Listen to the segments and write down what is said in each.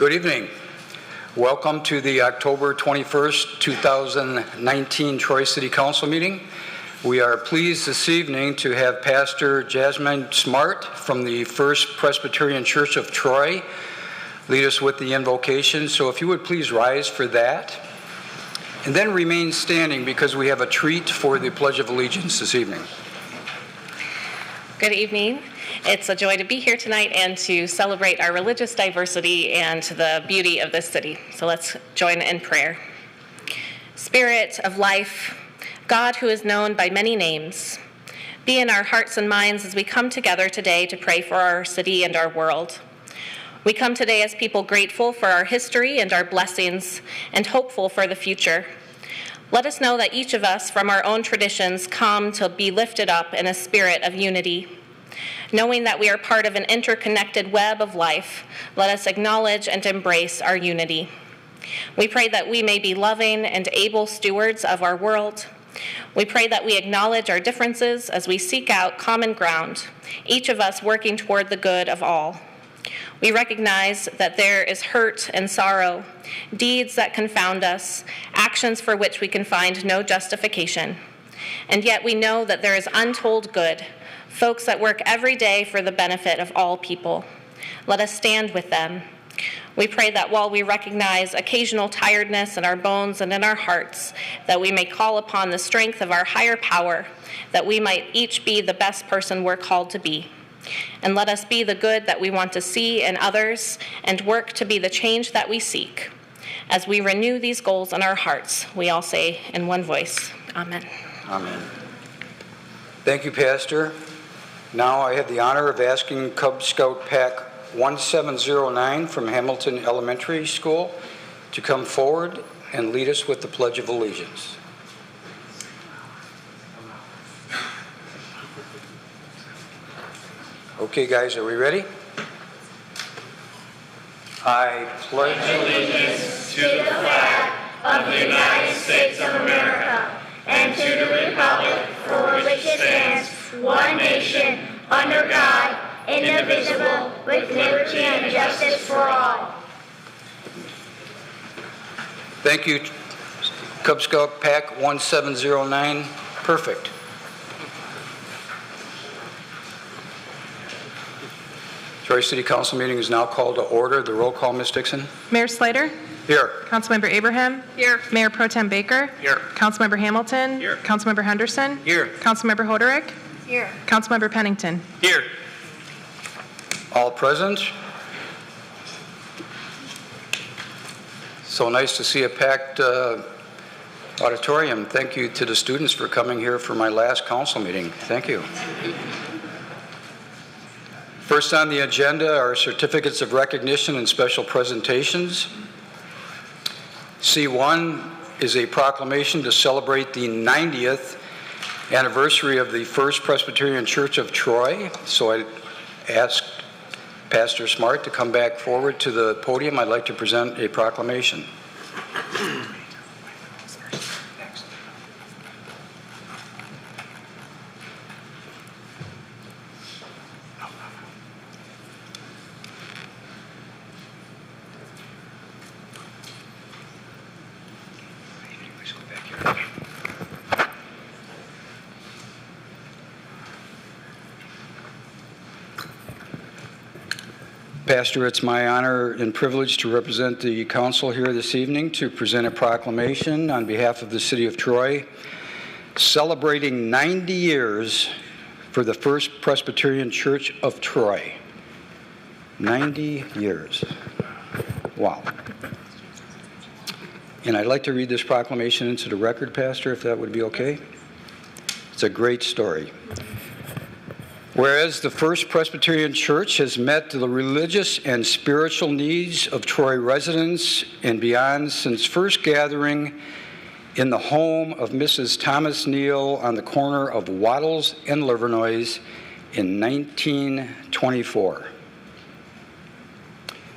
Good evening. Welcome to the October 21st, 2019 Troy City Council meeting. We are pleased this evening to have Pastor Jasmine Smart from the First Presbyterian Church of Troy lead us with the invocation. So if you would please rise for that. And then remain standing because we have a treat for the Pledge of Allegiance this evening. Good evening. It's a joy to be here tonight and to celebrate our religious diversity and the beauty of this city. So let's join in prayer. Spirit of life, God who is known by many names, be in our hearts and minds as we come together today to pray for our city and our world. We come today as people grateful for our history and our blessings and hopeful for the future. Let us know that each of us from our own traditions come to be lifted up in a spirit of unity. Knowing that we are part of an interconnected web of life, let us acknowledge and embrace our unity. We pray that we may be loving and able stewards of our world. We pray that we acknowledge our differences as we seek out common ground, each of us working toward the good of all. We recognize that there is hurt and sorrow, deeds that confound us, actions for which we can find no justification. And yet we know that there is untold good, folks that work every day for the benefit of all people. Let us stand with them. We pray that while we recognize occasional tiredness in our bones and in our hearts, that we may call upon the strength of our higher power, that we might each be the best person we're called to be. And let us be the good that we want to see in others and work to be the change that we seek. As we renew these goals in our hearts, we all say in one voice, Amen. Amen. Thank you, Pastor. Now I have the honor of asking Cub Scout Pack 1709 from Hamilton Elementary School to come forward and lead us with the Pledge of Allegiance. Okay, guys, are we ready? I pledge allegiance to the flag of the United States of America and to the republic for which it stands, one nation, under God, indivisible, with liberty and justice for all. Thank you, Cub Scout Pack 1709. Perfect. Troy City Council meeting is now called to order. The roll call, Ms. Dixon. Mayor Slater? Here. Councilmember Abraham? Here. Mayor Pro Tem Baker? Here. Councilmember Hamilton? Here. Councilmember Henderson? Here. Councilmember Hoderick? Here. Councilmember Pennington? Here. All present. So nice to see a packed auditorium. Thank you to the students for coming here for my last council meeting. Thank you. First on the agenda are certificates of recognition and special presentations. C1 is a proclamation to celebrate the 90th anniversary of the First Presbyterian Church of Troy. So I ask Pastor Smart to come back forward to the podium. I'd like to present a proclamation. Pastor, it's my honor and privilege to represent the council here this evening to present a proclamation on behalf of the city of Troy celebrating 90 years for the First Presbyterian Church of Troy. 90 years. Wow. And I'd like to read this proclamation into the record, Pastor, if that would be okay. It's a great story. Whereas the First Presbyterian Church has met the religious and spiritual needs of Troy residents and beyond since first gathering in the home of Mrs. Thomas Neal on the corner of Waddles and Livernois in 1924.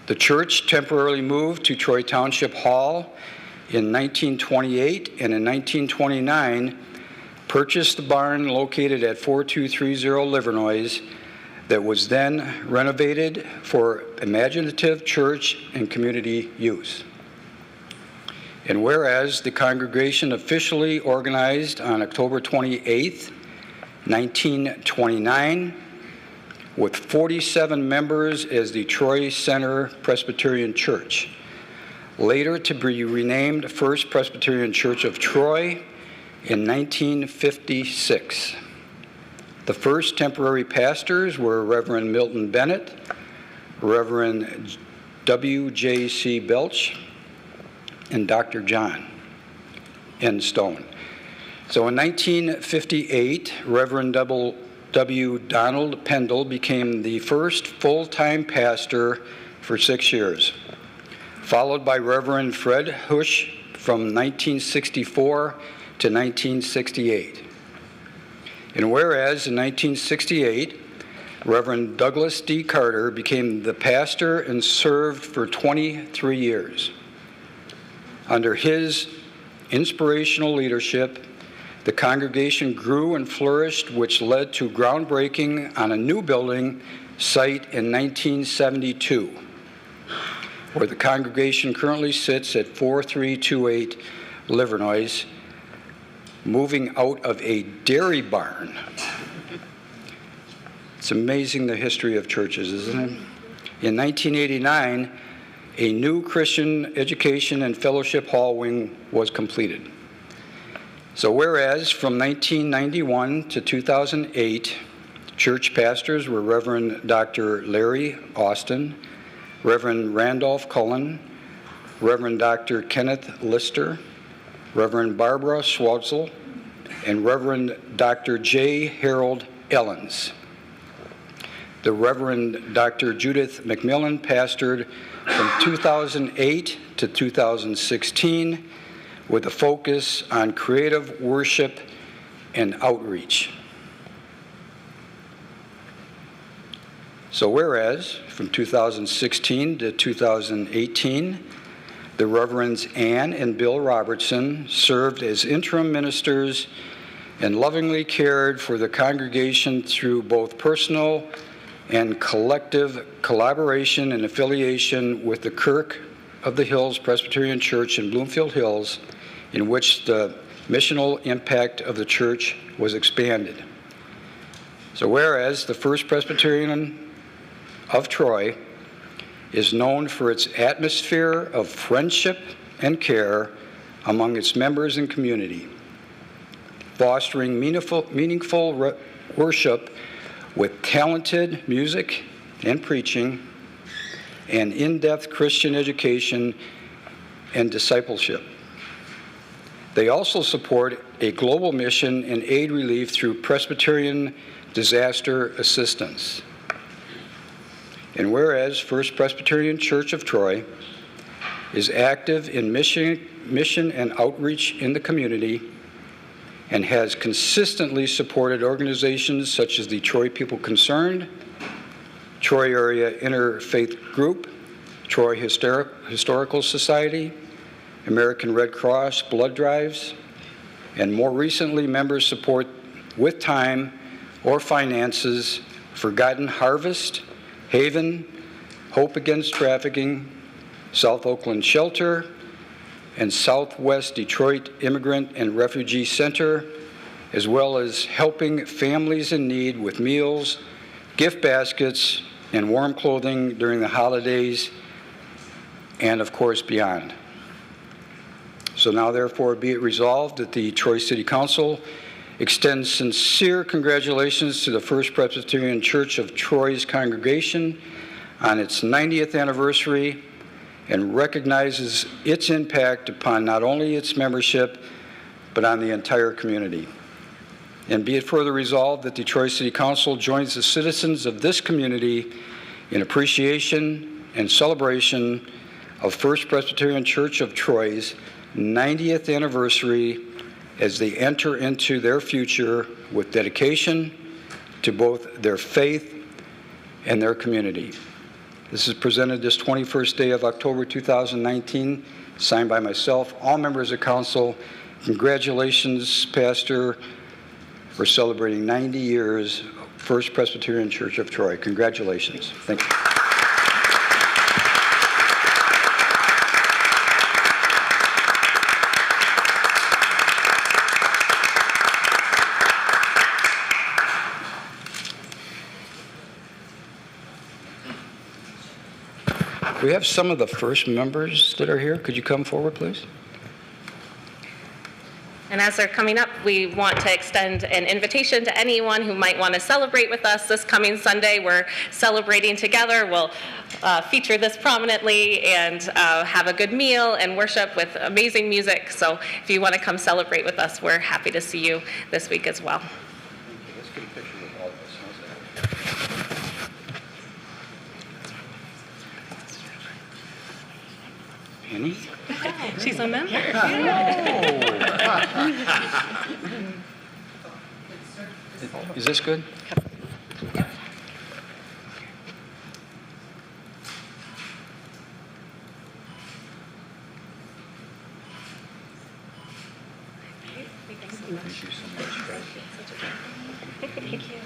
The church temporarily moved to Troy Township Hall in 1928 and in 1929 purchased the barn located at 4230 Livernois that was then renovated for imaginative church and community use. And whereas the congregation officially organized on October 28, 1929, with 47 members as the Troy Center Presbyterian Church, later to be renamed First Presbyterian Church of Troy in 1956. The first temporary pastors were Reverend Milton Bennett, Reverend W.J.C. Belch, and Dr. John N. Stone. So in 1958, Reverend W. Donald Pendle became the first full-time pastor for 6 years, followed by Reverend Fred Hush from 1964 to 1968. And whereas in 1968, Reverend Douglas D. Carter became the pastor and served for 23 years. Under his inspirational leadership, the congregation grew and flourished, which led to groundbreaking on a new building site in 1972, where the congregation currently sits at 4328 Livernois, moving out of a dairy barn. It's amazing the history of churches, isn't it? In 1989, a new Christian education and fellowship hall wing was completed. So whereas from 1991 to 2008, church pastors were Reverend Dr. Larry Austin, Reverend Randolph Cullen, Reverend Dr. Kenneth Lister, Reverend Barbara Schwartzel, and Reverend Dr. J. Harold Ellens. The Reverend Dr. Judith McMillan pastored from 2008 to 2016 with a focus on creative worship and outreach. So whereas from 2016 to 2018, the Reverends Ann and Bill Robertson served as interim ministers and lovingly cared for the congregation through both personal and collective collaboration and affiliation with the Kirk of the Hills Presbyterian Church in Bloomfield Hills, in which the missional impact of the church was expanded. So whereas the First Presbyterian of Troy is known for its atmosphere of friendship and care among its members and community, fostering meaningful worship with talented music and preaching and in-depth Christian education and discipleship. They also support a global mission and aid relief through Presbyterian disaster assistance. And whereas First Presbyterian Church of Troy is active in mission and outreach in the community and has consistently supported organizations such as the Troy People Concerned, Troy Area Interfaith Group, Troy Historical Society, American Red Cross blood drives, and more recently, members support with time or finances Forgotten Harvest, Haven, Hope Against Trafficking, South Oakland Shelter, and Southwest Detroit Immigrant and Refugee Center, as well as helping families in need with meals, gift baskets, and warm clothing during the holidays, and of course beyond. So now therefore be it resolved that the Troy City Council extends sincere congratulations to the First Presbyterian Church of Troy's congregation on its 90th anniversary and recognizes its impact upon not only its membership, but on the entire community. And be it further resolved that the Troy City Council joins the citizens of this community in appreciation and celebration of First Presbyterian Church of Troy's 90th anniversary as they enter into their future with dedication to both their faith and their community. This is presented this 21st day of October 2019, signed by myself, all members of council. Congratulations, Pastor, for celebrating 90 years First Presbyterian Church of Troy. Congratulations. Thank you. We have some of the first members that are here. Could you come forward, please? And as they're coming up, we want to extend an invitation to anyone who might want to celebrate with us this coming Sunday. We're celebrating together. We'll feature this prominently and have a good meal and worship with amazing music. So if you want to come celebrate with us, we're happy to see you this week as well. Let's get a picture with all of us. How's that? Penny? She's a member. Is this good? Thank you so much. Thank you.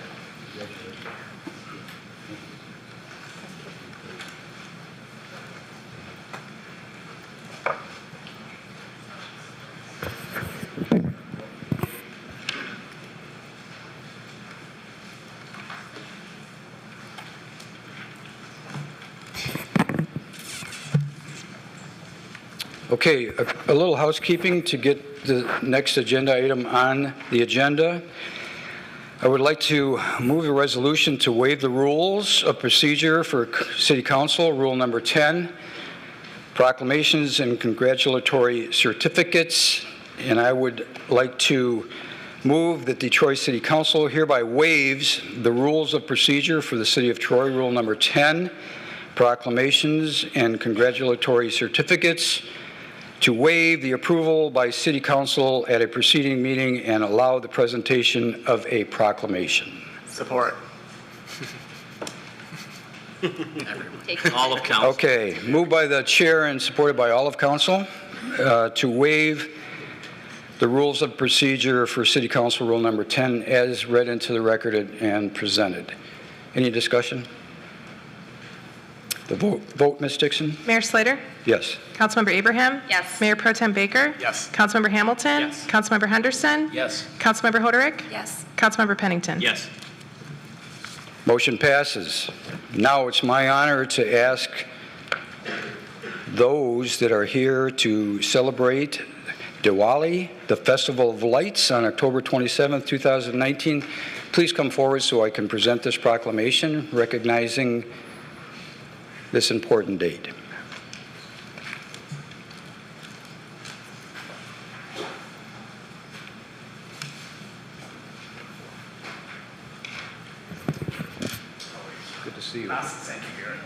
Okay, a little housekeeping to get the next agenda item on the agenda. I would like to move a resolution to waive the rules of procedure for City Council, Rule Number 10, proclamations and congratulatory certificates. And I would like to move that the Troy City Council hereby waives the rules of procedure for the City of Troy, Rule Number 10, proclamations and congratulatory certificates, to waive the approval by City Council at a preceding meeting and allow the presentation of a proclamation. Support. All of council. Okay, moved by the chair and supported by all of council to waive the rules of procedure for City Council Rule Number 10 as read into the record and presented. Any discussion? The vote, Ms. Dixon? Mayor Slater? Yes. Councilmember Abraham? Yes. Mayor Pro Tem Baker? Yes. Councilmember Hamilton? Yes. Councilmember Henderson? Yes. Councilmember Hoderick? Yes. Councilmember Pennington? Yes. Motion passes. Now it's my honor to ask those that are here to celebrate Diwali, the Festival of Lights, on October 27th, 2019. Please come forward so I can present this proclamation recognizing this important date. Good to see you. Thank you, Gary.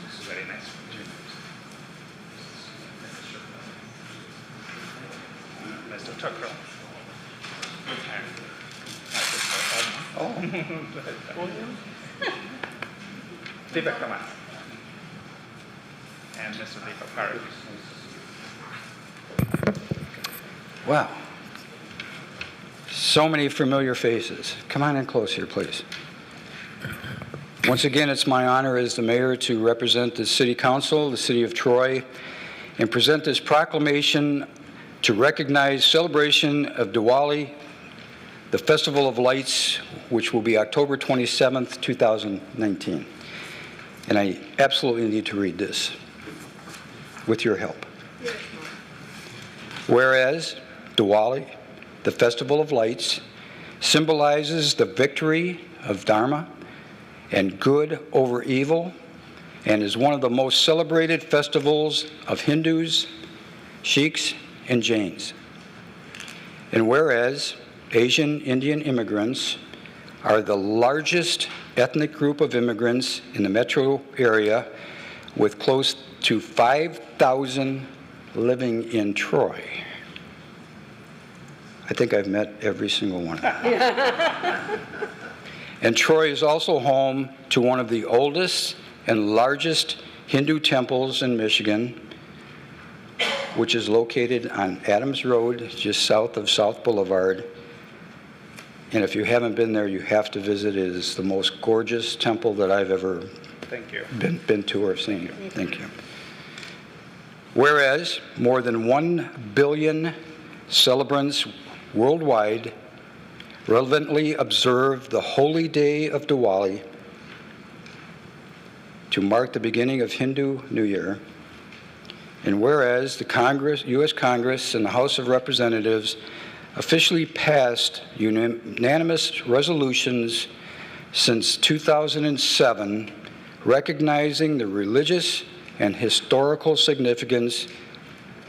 This is very nice. Mr. Tucker. Deepak Kamal. And Mr. Deepak Parry. Wow. So many familiar faces. Come on in close here, please. Once again, it's my honor as the mayor to represent the City Council, the City of Troy, and present this proclamation to recognize celebration of Diwali, the Festival of Lights, which will be October 27th, 2019. And I absolutely need to read this with your help. Whereas Diwali, the Festival of Lights, symbolizes the victory of Dharma and good over evil, and is one of the most celebrated festivals of Hindus, Sikhs, and Jains. And whereas Asian Indian immigrants are the largest ethnic group of immigrants in the metro area, with close to 5,000 living in Troy. I think I've met every single one of them. And Troy is also home to one of the oldest and largest Hindu temples in Michigan, which is located on Adams Road, just south of South Boulevard. And if you haven't been there, you have to visit. It is the most gorgeous temple that I've ever Thank you. been to or seen. Thank you. Whereas more than 1 billion celebrants worldwide relevantly observe the holy day of Diwali to mark the beginning of Hindu New Year, and whereas the U.S. Congress and the House of Representatives officially passed unanimous resolutions since 2007 recognizing the religious and historical significance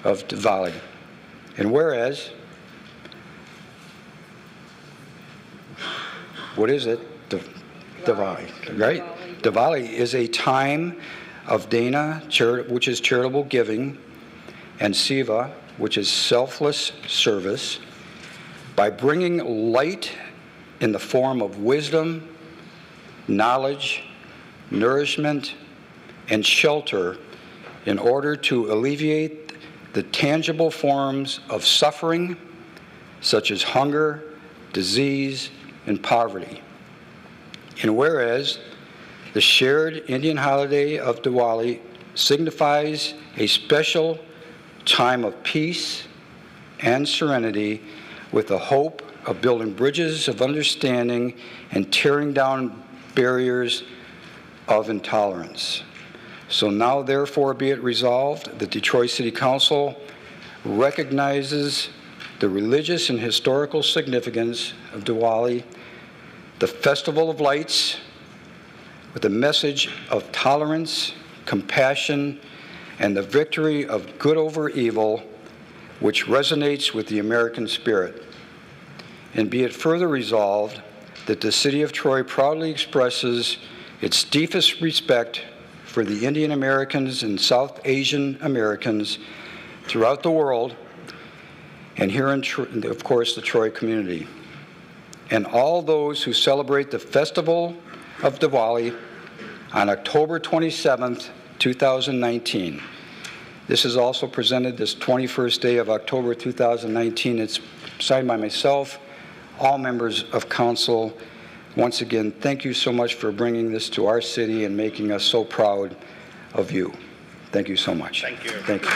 of Diwali. And whereas, what is it? Diwali, right? Diwali is a time of dana, which is charitable giving, and seva, which is selfless service, by bringing light in the form of wisdom, knowledge, nourishment, and shelter in order to alleviate the tangible forms of suffering, such as hunger, disease, and poverty. And whereas the shared Indian holiday of Diwali signifies a special time of peace and serenity with the hope of building bridges of understanding and tearing down barriers of intolerance. So now, therefore, be it resolved that Detroit City Council recognizes the religious and historical significance of Diwali, the Festival of Lights, with a message of tolerance, compassion, and the victory of good over evil, which resonates with the American spirit. And be it further resolved that the City of Troy proudly expresses its deepest respect for the Indian Americans and South Asian Americans throughout the world, and here in, of course, the Troy community, and all those who celebrate the Festival of Diwali on October 27th, 2019. This is also presented this 21st day of October 2019. It's signed by myself, all members of council. Once again, thank you so much for bringing this to our city and making us so proud of you. Thank you so much. Thank you. Thank you.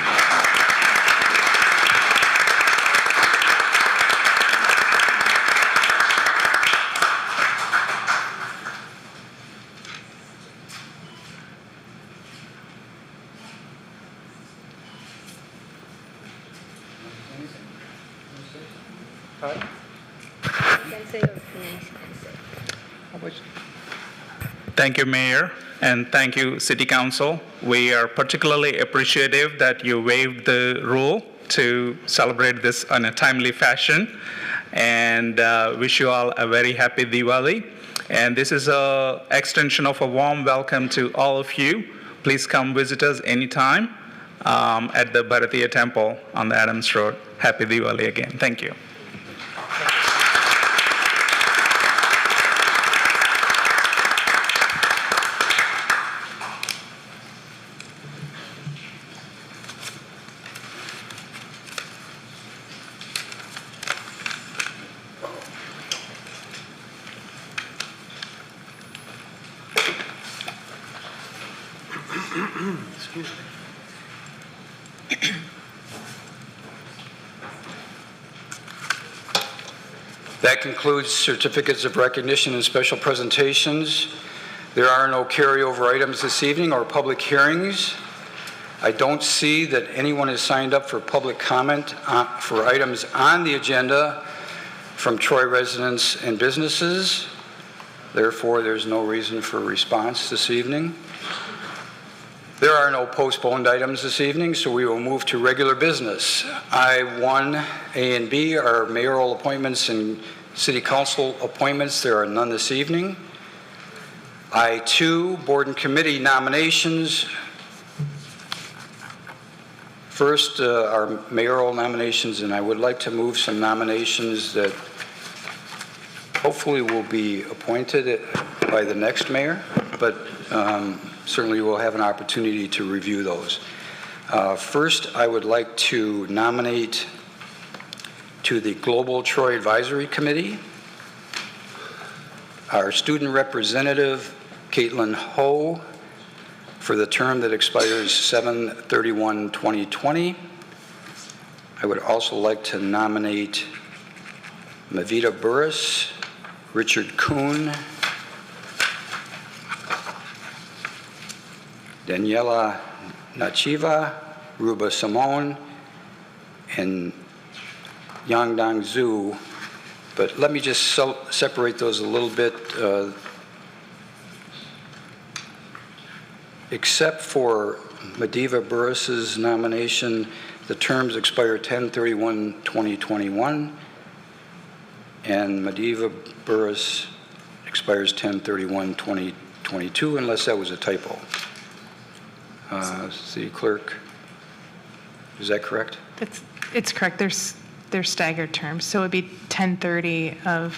Thank you, Mayor, and thank you, City Council. We are particularly appreciative that you waived the rule to celebrate this in a timely fashion, and wish you all a very happy Diwali. And this is an extension of a warm welcome to all of you. Please come visit us anytime at the Bharatiya Temple on the Adams Road. Happy Diwali again. Thank you. Excuse me. That concludes certificates of recognition and special presentations. There are no carryover items this evening or public hearings. I don't see that anyone has signed up for public comment for items on the agenda from Troy residents and businesses. Therefore, there's no reason for response this evening. There are no postponed items this evening, so we will move to regular business. I-1, A, and B are mayoral appointments and city council appointments. There are none this evening. I-2, board and committee nominations. First are mayoral nominations, and I would like to move some nominations that hopefully will be appointed by the next mayor, but certainly we'll have an opportunity to review those. First, I would like to nominate to the Global Troy Advisory Committee our student representative, Caitlin Ho, for the term that expires 7/31/2020. I would also like to nominate Mavita Burris, Richard Kuhn, Daniela Nachiva, Ruba Simone, and Yangdang Zhu. But let me just separate those a little bit. Except for Madiva Burris's nomination, the terms expire 10/31/2021, and Madiva Burris expires 10/31/2022, unless that was a typo. City Clerk, is that correct? It's correct. They're staggered terms. So it would be 10/30 of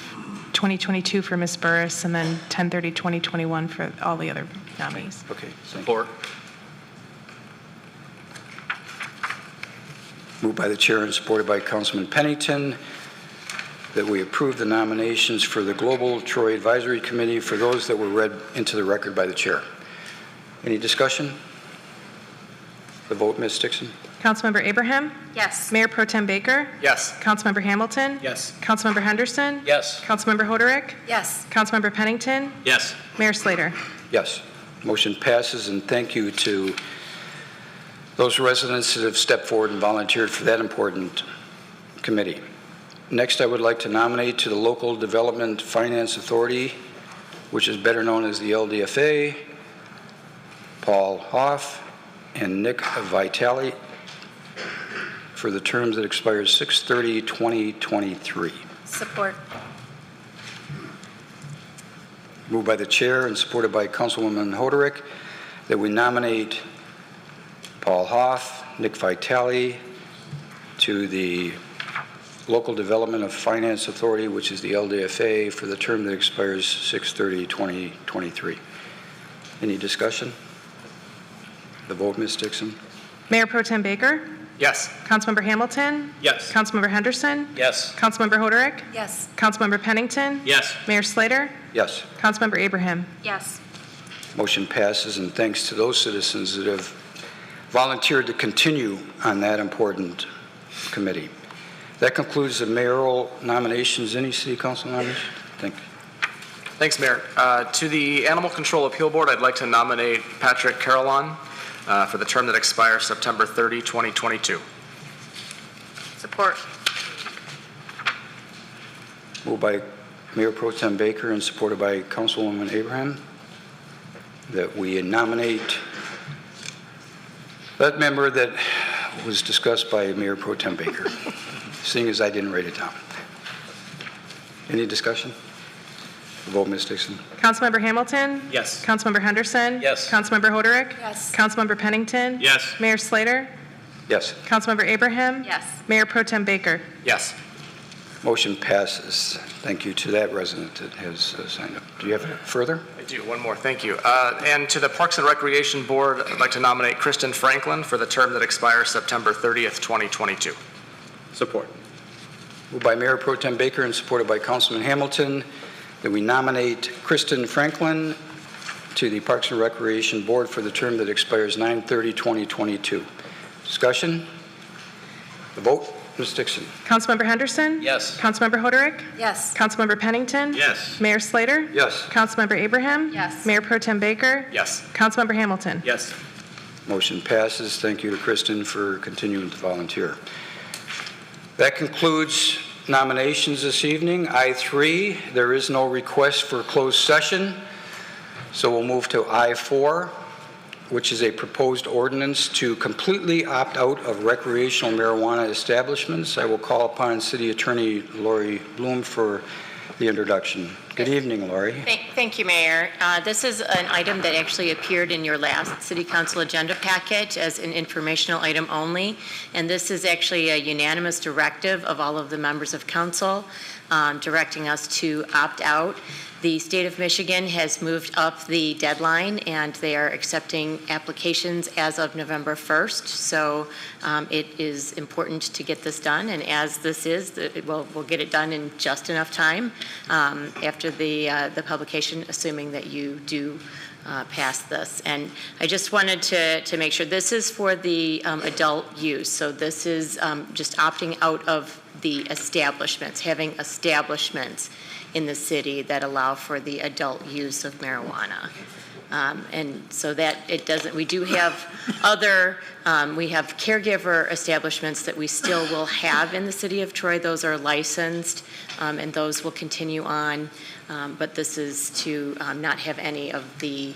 2022 for Ms. Burris, and then 10/30/2021 for all the other nominees. Okay. Support. Moved by the chair and supported by Councilman Pennington that we approve the nominations for the Global Troy Advisory Committee for those that were read into the record by the chair. Any discussion? The vote, Ms. Dixon. Councilmember Abraham? Yes. Mayor Pro Tem Baker? Yes. Councilmember Hamilton? Yes. Councilmember Henderson? Yes. Councilmember Hoderick? Yes. Councilmember Pennington? Yes. Mayor Slater? Yes. Motion passes, and thank you to those residents that have stepped forward and volunteered for that important committee. Next, I would like to nominate to the Local Development Finance Authority, which is better known as the LDFA, Paul Hoff and Nick Vitale for the terms that expires 6/30/2023. Support. Moved by the chair and supported by Councilwoman Hoderick that we nominate Paul Hoff, Nick Vitale to the Local Development of Finance Authority, which is the LDFA, for the term that expires 6/30/2023. Any discussion? The vote, Ms. Dixon. Mayor Pro Tem Baker? Yes. Councilmember Hamilton? Yes. Councilmember Henderson? Yes. Councilmember Hoderick? Yes. Councilmember Pennington? Yes. Mayor Slater? Yes. Councilmember Abraham? Yes. Motion passes, and thanks to those citizens that have volunteered to continue on that important committee. That concludes the mayoral nominations. Any city council nominations? Thank you. Thanks, Mayor. To the Animal Control Appeal Board, I'd like to nominate Patrick Carolon for the term that expires September 30, 2022. Support. Moved by Mayor Pro Tem Baker and supported by Councilwoman Abraham that we nominate that member that was discussed by Mayor Pro Tem Baker, seeing as I didn't write it down. Any discussion? Vote, Ms. Dixon. Councilmember Hamilton? Yes. Councilmember Henderson? Yes. Councilmember Hoderick? Yes. Councilmember Pennington? Yes. Mayor Slater? Yes. Councilmember Abraham? Yes. Mayor Pro Tem Baker? Yes. Motion passes. Thank you to that resident that has signed up. Do you have further? I do. One more. Thank you. And to the Parks and Recreation Board, I'd like to nominate Kristen Franklin for the term that expires September 30th, 2022. Support. Moved by Mayor Pro Tem Baker and supported by Councilman Hamilton that we nominate Kristen Franklin to the Parks and Recreation Board for the term that expires 9/30/2022. Discussion? The vote, Ms. Dixon. Councilmember Henderson? Yes. Councilmember Hoderick? Yes. Councilmember Pennington? Yes. Mayor Slater? Yes. Councilmember Abraham? Yes. Mayor Pro Tem Baker? Yes. Councilmember Hamilton? Yes. Motion passes. Thank you to Kristen for continuing to volunteer. That concludes nominations this evening. I3, there is no request for closed session, so we'll move to I4, which is a proposed ordinance to completely opt out of recreational marijuana establishments. I will call upon City Attorney Lori Bloom for the introduction. Good evening, Lori. Thank you, Mayor. This is an item that actually appeared in your last City Council agenda packet as an informational item only, and this is actually a unanimous directive of all of the members of council directing us to opt out. The state of Michigan has moved up the deadline, and they are accepting applications as of November 1st. So it is important to get this done, and as this is, we'll get it done in just enough time after after the publication, assuming that you do pass this. And I just wanted to make sure, this is for the adult use. So this is just opting out of the establishments, having establishments in the city that allow for the adult use of marijuana. And so that it doesn't, we do have other, we have caregiver establishments that we still will have in the city of Troy. Those are licensed, and those will continue on. But this is to not have any of the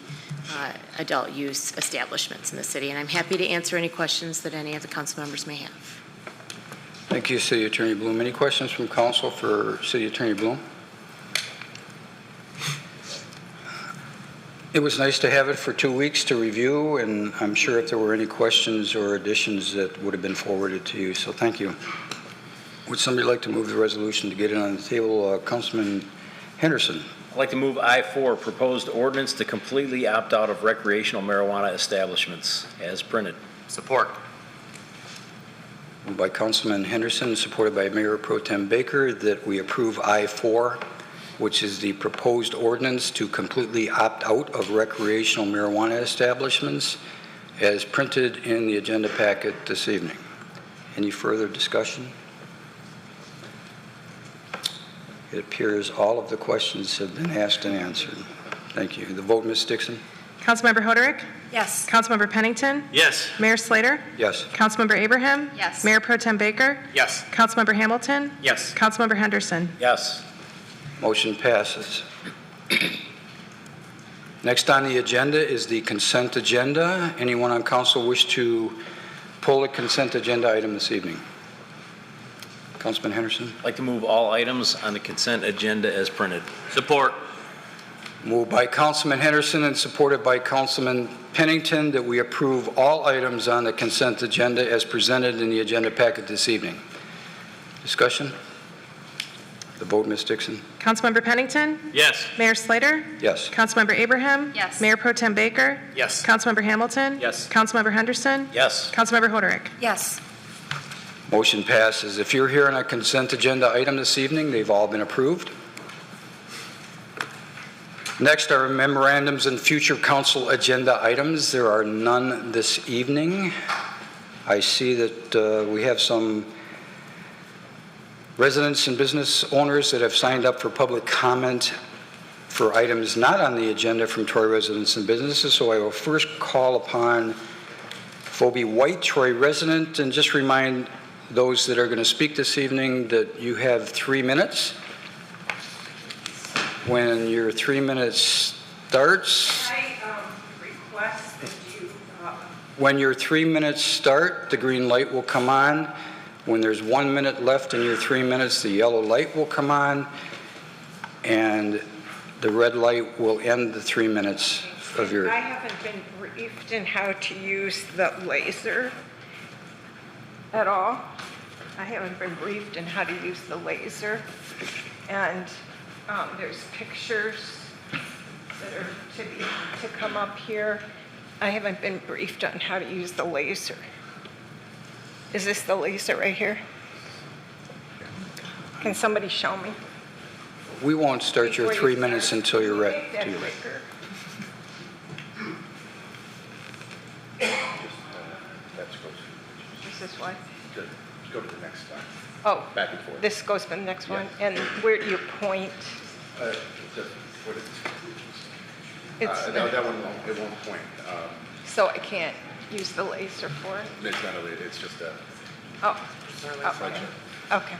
adult use establishments in the city. And I'm happy to answer any questions that any of the council members may have. Thank you, City Attorney Bloom. Any questions from council for City Attorney Bloom? It was nice to have it for 2 weeks to review, and I'm sure if there were any questions or additions that would have been forwarded to you, so thank you. Would somebody like to move the resolution to get it on the table? Councilman Henderson. I'd like to move I-4, proposed ordinance to completely opt out of recreational marijuana establishments, as printed. Support. Moved by Councilman Henderson, supported by Mayor Pro Tem Baker, that we approve I-4, which is the proposed ordinance to completely opt out of recreational marijuana establishments, as printed in the agenda packet this evening. Any further discussion? It appears all of the questions have been asked and answered. Thank you. The vote, Ms. Dixon? Councilmember Hoderick? Yes. Councilmember Pennington? Yes. Mayor Slater? Yes. Councilmember Abraham? Yes. Mayor Pro Tem Baker? Yes. Councilmember Hamilton? Yes. Councilmember Henderson? Yes. Motion passes. Next on the agenda is the consent agenda. Anyone on council wish to pull a consent agenda item this evening? Councilman Henderson? I'd like to move all items on the consent agenda as printed. Support. Moved by Councilman Henderson and supported by Councilman Pennington that we approve all items on the consent agenda as presented in the agenda packet this evening. Discussion? The vote, Ms. Dixon? Councilmember Pennington? Yes. Mayor Slater? Yes. Councilmember Abraham? Yes. Mayor Pro Tem Baker? Yes. Councilmember Hamilton? Yes. Councilmember Henderson? Yes. Councilmember Hoderick? Yes. Motion passes. If you're here on a consent agenda item this evening, they've all been approved. Next are memorandums and future council agenda items. There are none this evening. I see that we have some residents and business owners that have signed up for public comment for items not on the agenda from Troy residents and businesses. So I will first call upon Phoebe White, Troy resident, and just remind those that are going to speak this evening that you have 3 minutes. When your 3 minutes starts, request that you... when your 3 minutes start, the green light will come on. When there's 1 minute left in your 3 minutes, the yellow light will come on, and the red light will end the 3 minutes of your... I haven't been briefed in how to use the laser at all. I haven't been briefed in how to use the laser. And there's pictures that are to come up here. I haven't been briefed on how to use the laser. Is this the laser right here? Can somebody show me? We won't start your Before you 3 minutes start. until you're ready. Make that quicker. This is what? Go to the next slide. Oh, Back and forth. this goes to the next one. And where do you point? Just what is It's that one it won't point. so I can't use the laser for it? It's not a lead, it's just a Oh, okay.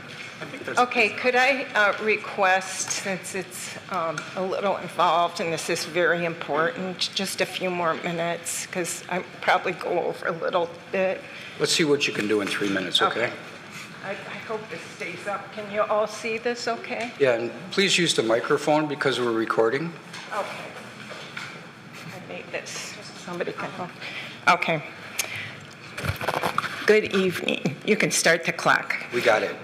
Okay, could I request, since it's a little involved and this is very important, just a few more minutes, because I probably go over a little bit. Let's see what you can do in 3 minutes, okay? I hope this stays up. Can you all see this okay? Yeah, and please use the microphone because we're recording. Okay. I made this. Somebody can help. Okay. Good evening. You can start the clock. We got it.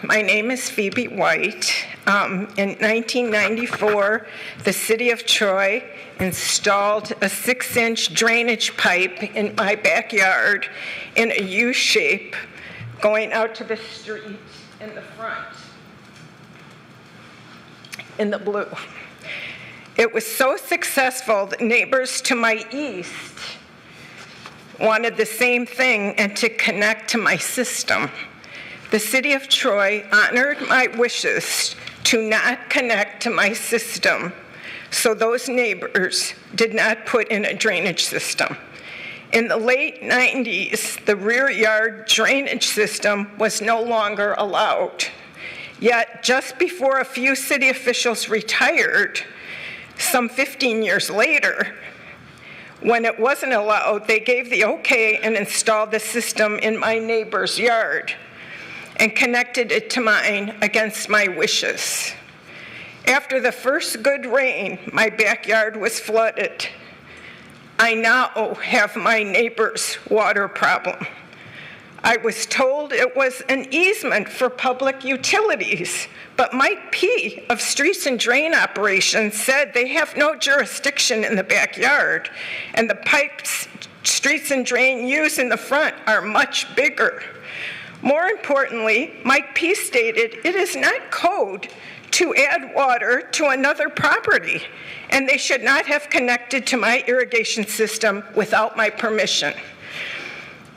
My name is Phoebe White. In 1994, the city of Troy installed a 6-inch drainage pipe in my backyard in a U shape going out to the street in the front. in the blue. It was so successful that neighbors to my east wanted the same thing and to connect to my system. The city of Troy honored my wishes to not connect to my system, so those neighbors did not put in a drainage system. In the late 90s, the rear yard drainage system was no longer allowed. Yet, just before a few city officials retired, some 15 years later, when it wasn't allowed, they gave the okay and installed the system in my neighbor's yard and connected it to mine against my wishes. After the first good rain, my backyard was flooded. I now have my neighbor's water problem. I was told it was an easement for public utilities, but Mike P. of Streets and Drain Operations said they have no jurisdiction in the backyard, and the pipes Streets and Drain use in the front are much bigger. More importantly, Mike P. stated it is not code to add water to another property, and they should not have connected to my irrigation system without my permission.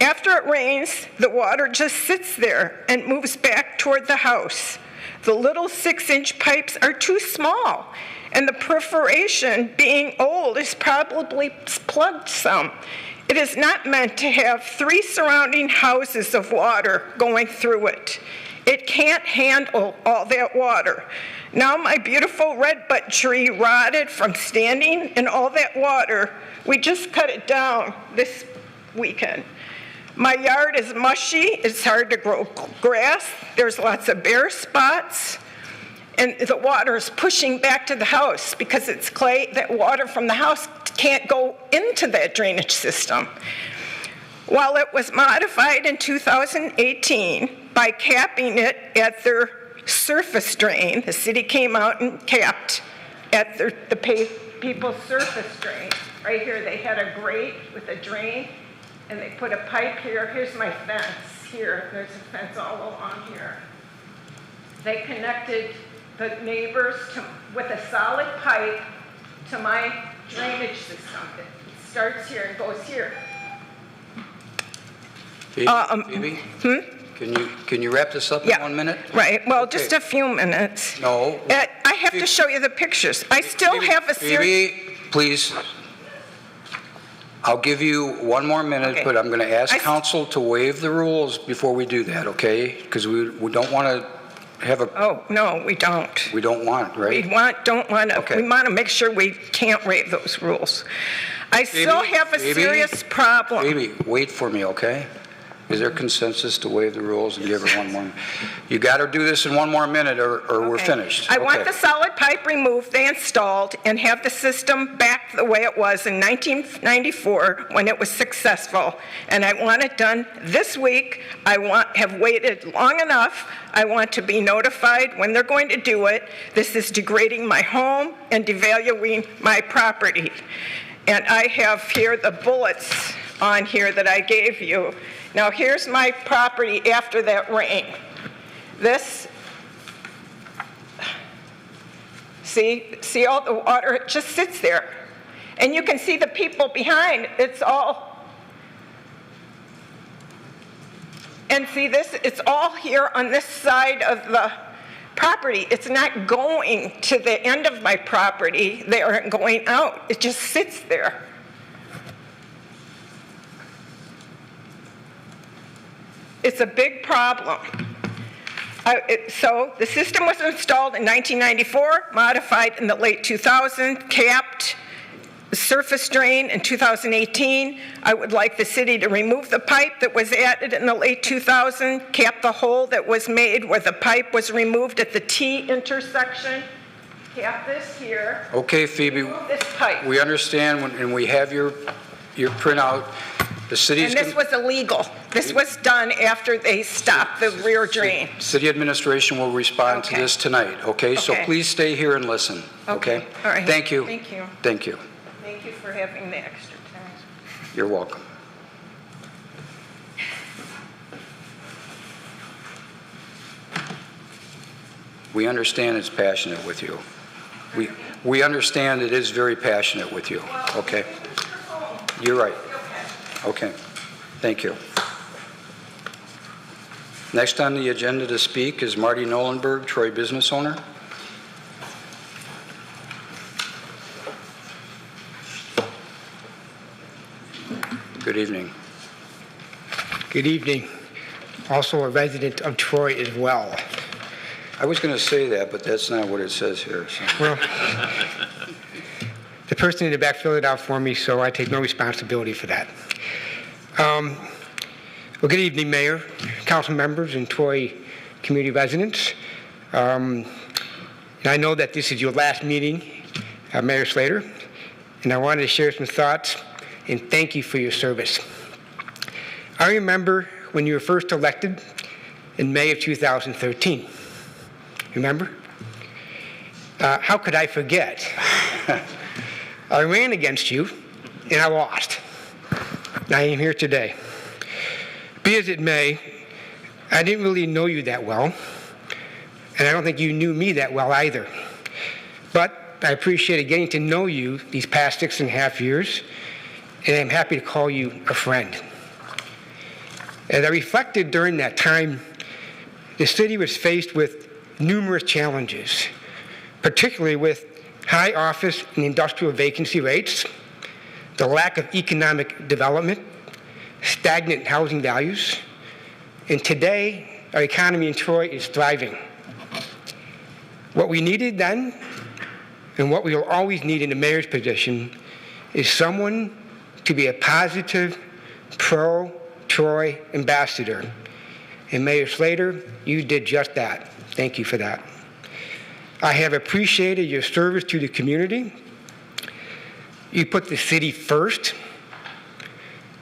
After it rains, the water just sits there and moves back toward the house. The little 6-inch pipes are too small, and the perforation, being old, is probably plugged some. It is not meant to have 3 surrounding houses of water going through it. It can't handle all that water. Now my beautiful redbud tree rotted from standing in all that water. We just cut it down this weekend. My yard is mushy, it's hard to grow grass, there's lots of bare spots, and the water is pushing back to the house because it's clay. That water from the house can't go into that drainage system. While it was modified in 2018 by capping it at their surface drain, the city came out and capped at the people's surface drain. Right here, they had a grate with a drain, and they put a pipe here. Here's my fence here. There's a fence all along here. They connected the neighbors with a solid pipe to my drainage system. It starts here and goes here. Phoebe? Can you wrap this up in 1 minute? Right. Well, Okay. just a few minutes. No. I have to show you the pictures. I still have a series. Phoebe, please. I'll give you 1 more minute, Okay. but I'm going to ask council to waive the rules before we do that, okay? Because we don't want to have a... Oh, no, we don't. We don't want, right? Don't want to, Okay. we want to make sure we can't waive those rules. I still have a serious problem. Phoebe, wait for me, okay? Is there consensus to waive the rules and give her 1 more? You got to do this in 1 more minute or we're Okay. finished. I want Okay. the solid pipe removed, they installed, and have the system back the way it was in 1994 when it was successful. And I want it done this week. Have waited long enough. I want to be notified when they're going to do it. This is degrading my home and devaluing my property. And I have here the bullets on here that I gave you. Now here's my property after that rain. This, see all the water, it just sits there. And you can see the people behind, it's all, and see this, it's all here on this side of the property. It's not going to the end of my property. They aren't going out. It just sits there. It's a big problem. So the system was installed in 1994, modified in the late 2000s, capped, surface drain in 2018. I would like the city to remove the pipe that was added in the late 2000s, cap the hole that was made where the pipe was removed at the T intersection, cap this here. Okay, Phoebe, Remove this pipe. we understand and we have your printout. The city's... And this was illegal. This was done after they stopped the rear drain. City administration will respond to Okay. this tonight, okay? So Okay. please stay here and listen, okay? All right. Thank you. Thank you. Thank you. Thank you for having the extra time. You're welcome. We understand it's passionate with you. We understand it is very passionate with you. Okay. You're right. Okay. Thank you. Next on the agenda to speak is Marty Nolenberg, Troy business owner. Good evening. Good evening. Also a resident of Troy as well. I was going to say that, but that's not what it says here. So. Well, the person in the back filled it out for me, so I take no responsibility for that. Well, good evening, Mayor, council members, and Troy community residents. And I know that this is your last meeting, Mayor Slater, and I wanted to share some thoughts and thank you for your service. I remember when you were first elected in May of 2013. Remember? How could I forget? I ran against you, and I lost. I am here today. Be as it may, I didn't really know you that well, and I don't think you knew me that well either. But I appreciated getting to know you these past 6.5 years, and I'm happy to call you a friend. As I reflected during that time, the city was faced with numerous challenges, particularly with high office and industrial vacancy rates, the lack of economic development, stagnant housing values, and today our economy in Troy is thriving. What we needed then, and what we will always need in the mayor's position, is someone to be a positive, pro-Troy ambassador. And Mayor Slater, you did just that. Thank you for that. I have appreciated your service to the community. You put the city first.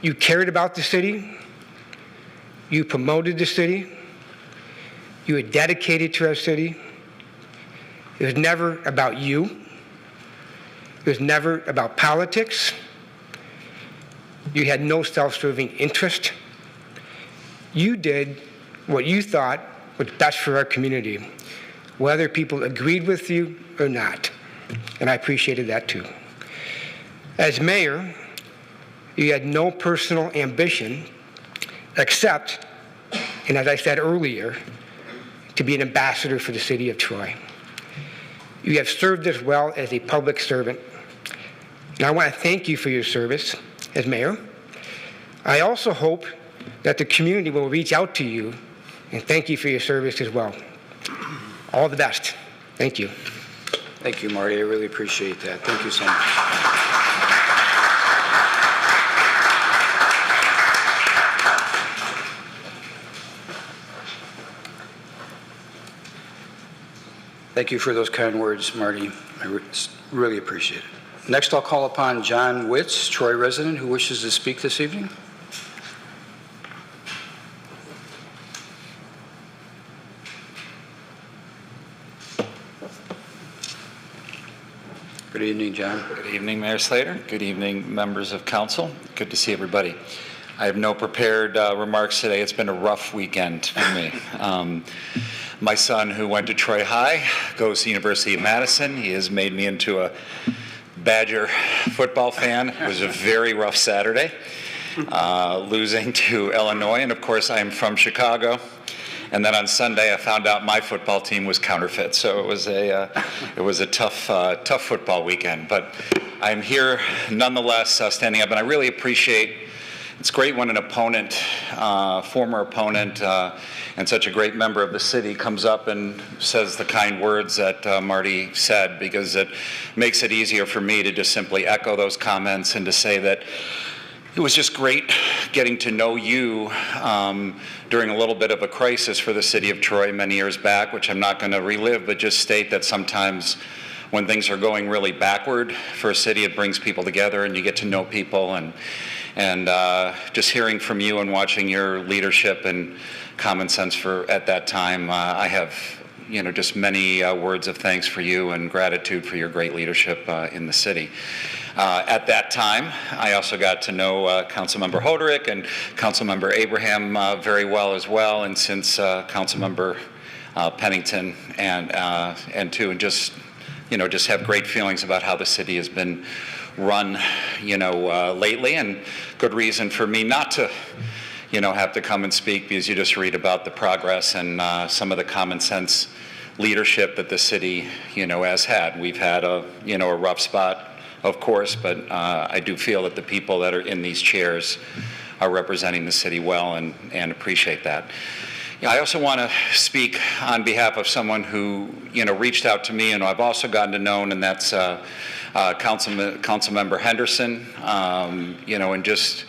You cared about the city. You promoted the city. You were dedicated to our city. It was never about you. It was never about politics. You had no self-serving interest. You did what you thought was best for our community, whether people agreed with you or not. And I appreciated that too. As mayor, you had no personal ambition except, and as I said earlier, to be an ambassador for the city of Troy. You have served us well as a public servant, and I want to thank you for your service as mayor. I also hope that the community will reach out to you and thank you for your service as well. All the best. Thank you. Thank you, Marty. I really appreciate that. Thank you so much. Thank you for those kind words, Marty. I really appreciate it. Next, I'll call upon John Witz, Troy resident, who wishes to speak this evening. Good evening, John. Good evening, Mayor Slater. Good evening, members of council. Good to see everybody. I have no prepared remarks today. It's been a rough weekend for me. My son, who went to Troy High, goes to the University of Madison. He has made me into a Badger football fan. It was a very rough Saturday, losing to Illinois. And of course, I'm from Chicago. And then on Sunday, I found out my football team was counterfeit. So it was a tough football weekend. But I'm here nonetheless, standing up, and I really appreciate. It's great when an opponent, former opponent, and such a great member of the city comes up and says the kind words that Marty said, because it makes it easier for me to just simply echo those comments and to say that it was just great getting to know you during a little bit of a crisis for the city of Troy many years back, which I'm not going to relive, but just state that sometimes when things are going really backward for a city, it brings people together and you get to know people. And just hearing from you and watching your leadership and common sense at that time, I have just many words of thanks for you and gratitude for your great leadership in the city. At that time, I also got to know Councilmember Hoderick and Councilmember Abraham very well as well. And since Councilmember Pennington and just, just have great feelings about how the city has been run, lately, and good reason for me not to, have to come and speak, because you just read about the progress and some of the common sense leadership that the city, has had. We've had a rough spot, of course, but I do feel that the people that are in these chairs are representing the city well, and appreciate that. I also want to speak on behalf of someone who, reached out to me, and I've also gotten to know, and that's Councilmember Henderson, and just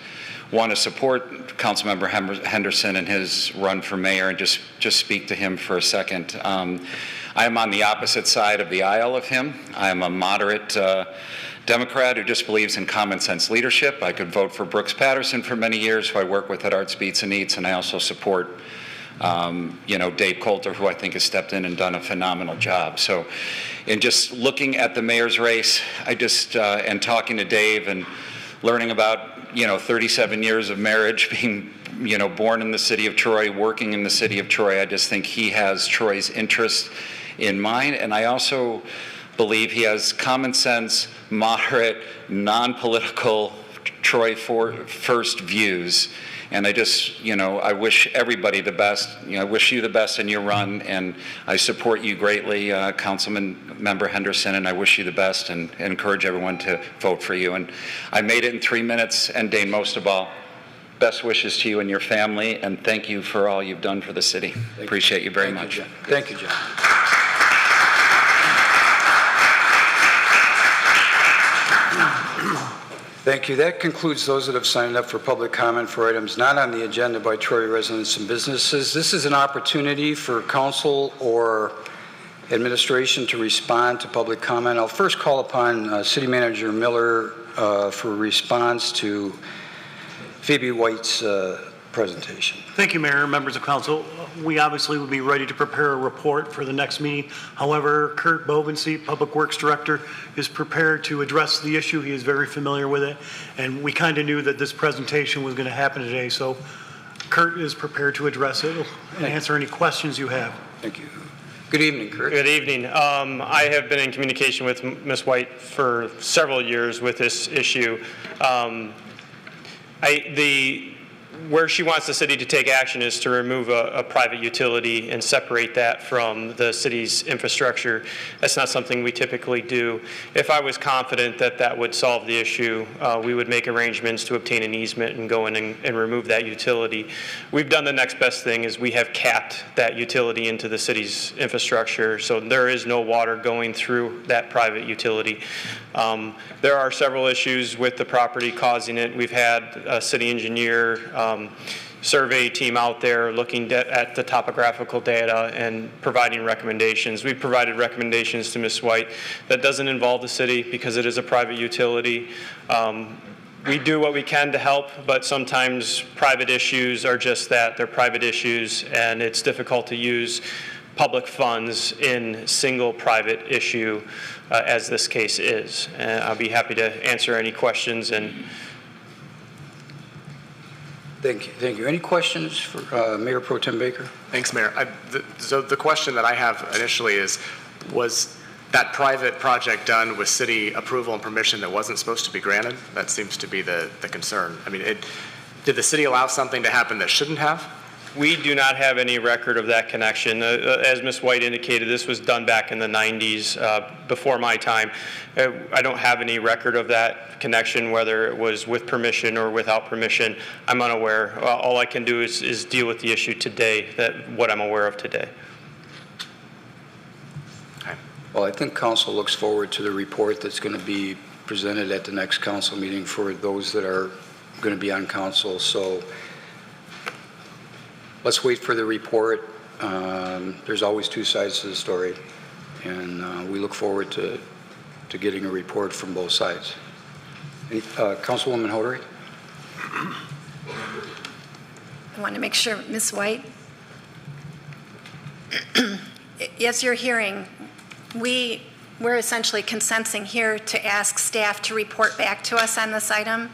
want to support Councilmember Henderson in his run for mayor, and just speak to him for a second. I am on the opposite side of the aisle of him. I am a moderate Democrat who just believes in common sense leadership. I could vote for Brooks Patterson for many years, who I work with at Arts, Beats, and Eats, and I also support Dave Coulter, who I think has stepped in and done a phenomenal job. So in just looking at the mayor's race, I just, and talking to Dave and learning about, 37 years of marriage, being, born in the city of Troy, working in the city of Troy, I just think he has Troy's interest in mind. And I also believe he has common sense, moderate, non-political Troy first views. And I just, I wish everybody the best. I wish you the best in your run, and I support you greatly, Member Henderson, and I wish you the best and encourage everyone to vote for you. And I made it in 3 minutes, and Dane, most of all, best wishes to you and your family, and thank you for all you've done for the city. Appreciate you very much. Thank you, John. Thank you. That concludes those that have signed up for public comment for items not on the agenda by Troy residents and businesses. This is an opportunity for council or administration to respond to public comment. I'll first call upon City Manager Miller for response to Phoebe White's presentation. Thank you, Mayor, members of council. We obviously would be ready to prepare a report for the next meeting. However, Kurt Bovenseat, Public Works Director, is prepared to address the issue. He is very familiar with it, and we kind of knew that this presentation was going to happen today, so Kurt is prepared to address it and answer any questions you have. Thank you. Good evening, Kurt. Good evening. I have been in communication with Ms. White for several years with this issue. Where she wants the city to take action is to remove a private utility and separate that from the city's infrastructure. That's not something we typically do. If I was confident that that would solve the issue, we would make arrangements to obtain an easement and go in and remove that utility. We've done the next best thing is we have capped that utility into the city's infrastructure, so there is no water going through that private utility. There are several issues with the property causing it. We've had a city engineer survey team out there looking at the topographical data and providing recommendations. We've provided recommendations to Ms. White. That doesn't involve the city because it is a private utility. We do what we can to help, but sometimes private issues are just that. They're private issues, and it's difficult to use public funds in single private issue as this case is. And I'll be happy to answer any questions. And Thank you. Thank you. Any questions for Mayor Pro Tem Baker? Thanks, Mayor. So the question that I have initially is, was that private project done with city approval and permission that wasn't supposed to be granted? That seems to be the concern. I mean, did the city allow something to happen that shouldn't have? We do not have any record of that connection. As Ms. White indicated, this was done back in the 90s, before my time. I don't have any record of that connection, whether it was with permission or without permission. I'm unaware. All I can do is deal with the issue today, what I'm aware of today. Okay. Well, I think council looks forward to the report that's going to be presented at the next council meeting for those that are going to be on council. So let's wait for the report. There's always two sides to the story, and we look forward to getting a report from both sides. Councilwoman Hoderi? I want to make sure, Ms. White, as you're hearing, we're essentially consenting here to ask staff to report back to us on this item.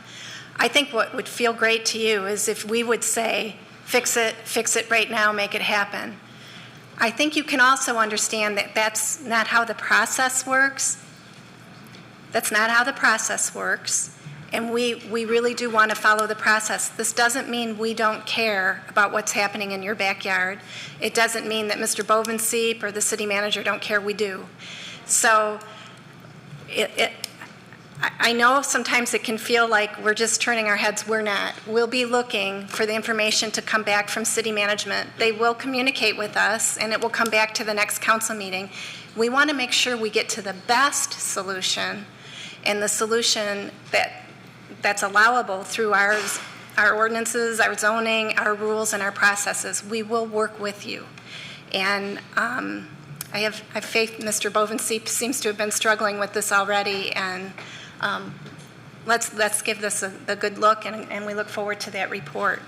I think what would feel great to you is if we would say, fix it right now, make it happen. I think you can also understand that that's not how the process works. That's not how the process works. And we really do want to follow the process. This doesn't mean we don't care about what's happening in your backyard. It doesn't mean that Mr. Bovenseep or the city manager don't care. We do. So I know sometimes it can feel like we're just turning our heads. We're not. We'll be looking for the information to come back from city management. They will communicate with us, and it will come back to the next council meeting. We want to make sure we get to the best solution, and the solution that's allowable through our ordinances, our zoning, our rules, and our processes. We will work with you. And I have faith Mr. Bovenseep seems to have been struggling with this already, and let's give this a good look, and we look forward to that report.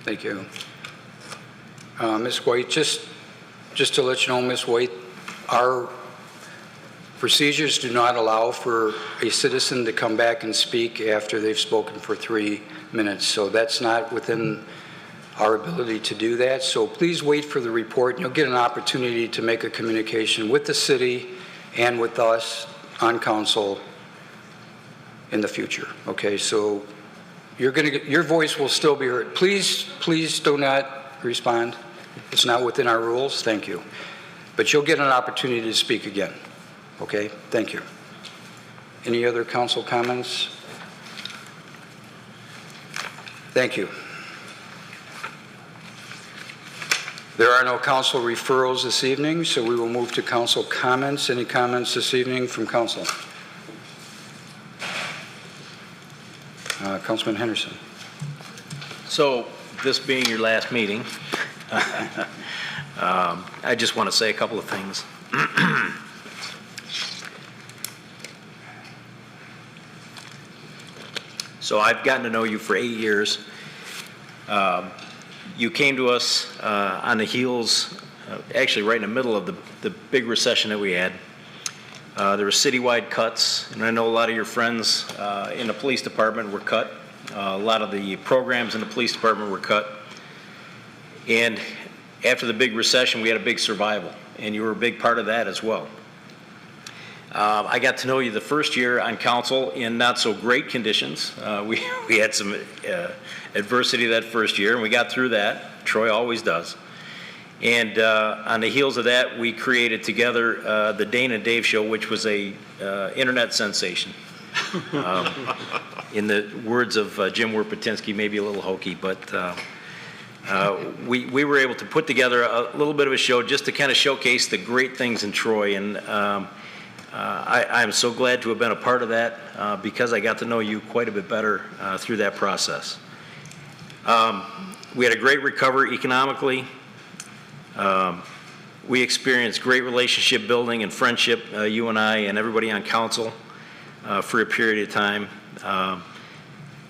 Thank you. Ms. White, just to let you know, Ms. White, our procedures do not allow for a citizen to come back and speak after they've spoken for 3 minutes, so that's not within our ability to do that. So please wait for the report, and you'll get an opportunity to make a communication with the city and with us on council in the future. Okay, so your voice will still be heard. Please do not respond. It's not within our rules. Thank you. But you'll get an opportunity to speak again. Okay, thank you. Any other council comments? Thank you. There are no council referrals this evening, so we will move to council comments. Any comments this evening from council? Councilman Henderson. So, this being your last meeting, I just want to say a couple of things. So I've gotten to know you for 8 years. You came to us on the heels, actually right in the middle of the big recession that we had. There were citywide cuts, and I know a lot of your friends in the police department were cut. A lot of the programs in the police department were cut. And after the big recession, we had a big survival, and you were a big part of that as well. I got to know you the first year on council in not so great conditions. We had some adversity that first year, and we got through that. Troy always does. And on the heels of that, we created together the Dane and Dave Show, which was a internet sensation. In the words of Jim Werpatinsky, maybe a little hokey, but we were able to put together a little bit of a show just to kind of showcase the great things in Troy. And I'm so glad to have been a part of that because I got to know you quite a bit better through that process. We had a great recovery economically. We experienced great relationship building and friendship, you and I and everybody on council, for a period of time.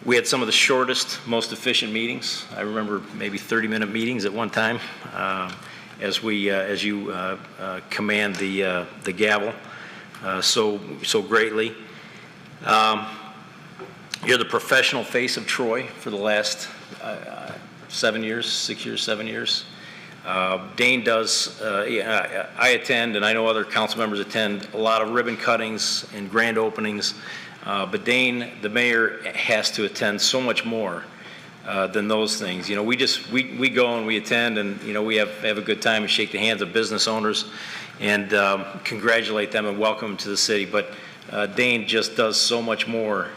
We had some of the shortest, most efficient meetings. I remember maybe 30-minute meetings at one time as you command the gavel so greatly. You're the professional face of Troy for the last 7 years. Dane does, I attend, and I know other council members attend, a lot of ribbon cuttings and grand openings, but Dane, the mayor, has to attend so much more than those things. You know, we go and we attend, and, you know, we have a good time and shake the hands of business owners and congratulate them and welcome them to the city, but Dane just does so much more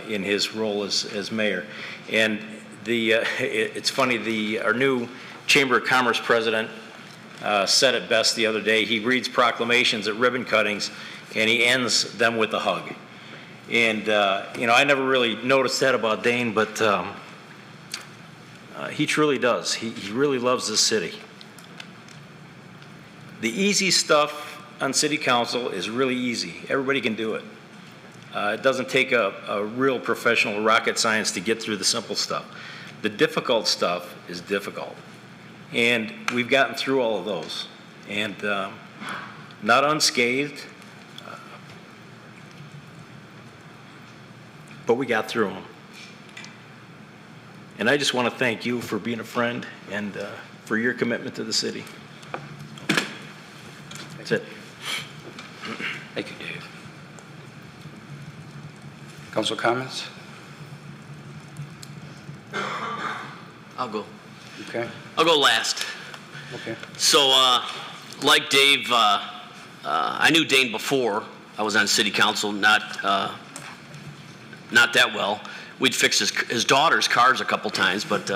in his role as mayor. And it's funny, our new Chamber of Commerce president said it best the other day. He reads proclamations at ribbon cuttings, and he ends them with a hug. And, you know, I never really noticed that about Dane, but he truly does. He really loves this city. The easy stuff on city council is really easy. Everybody can do it. It doesn't take a real professional rocket science to get through the simple stuff. The difficult stuff is difficult. And we've gotten through all of those. And not unscathed, but we got through them. And I just want to thank you for being a friend and for your commitment to the city. That's it. Thank you, Dave. Council comments? I'll go. Okay. I'll go last. Okay. So, like Dave, I knew Dane before I was on city council, not that well. We'd fixed his daughter's cars a couple times, but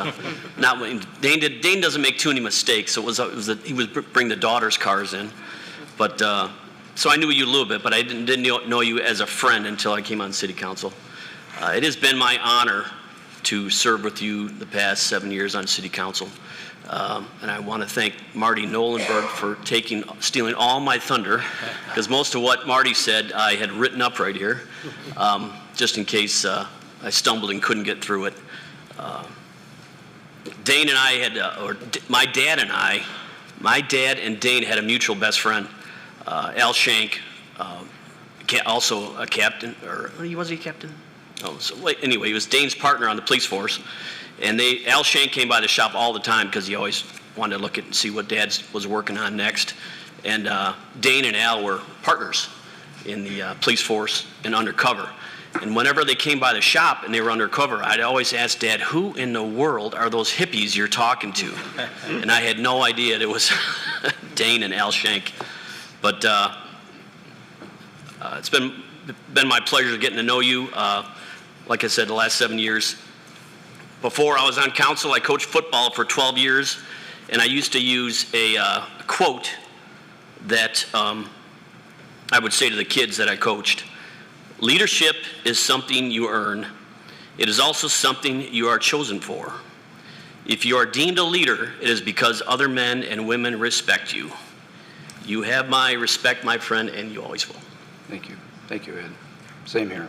not when Dane doesn't make too many mistakes. So he would bring the daughter's cars in, but so I knew you a little bit, but I didn't know you as a friend until I came on city council. It has been my honor to serve with you the past 7 years on city council. And I want to thank Marty Nolenberg for stealing all my thunder, because most of what Marty said I had written up right here, just in case I stumbled and couldn't get through it. Dane and I had, my dad and Dane had a mutual best friend, Al Shank, also a captain, or was he a captain? Oh, so anyway, he was Dane's partner on the police force. And Al Shank came by the shop all the time because he always wanted to look at and see what Dad was working on next. And Dane and Al were partners in the police force and undercover. And whenever they came by the shop and they were undercover, I'd always ask Dad, who in the world are those hippies you're talking to? And I had no idea it was Dane and Al Shank. But it's been my pleasure getting to know you. Like I said, the last 7 years. Before I was on council, I coached football for 12 years, and I used to use a quote that I would say to the kids that I coached. Leadership is something you earn. It is also something you are chosen for. If you are deemed a leader, it is because other men and women respect you. You have my respect, my friend, and you always will. Thank you. Thank you, Ed. Same here.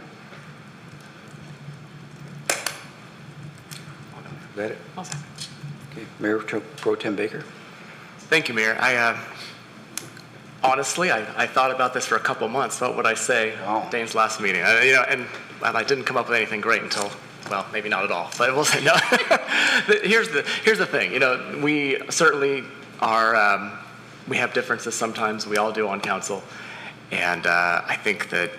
Is that it? Awesome. Okay. Mayor Pro Tem Baker. Thank you, Mayor. Honestly, I thought about this for a couple months. What would I say at Dane's last meeting? And I didn't come up with anything great until, well, maybe not at all. But we'll say no. Here's the thing. We certainly are. We have differences sometimes. We all do on council, and I think that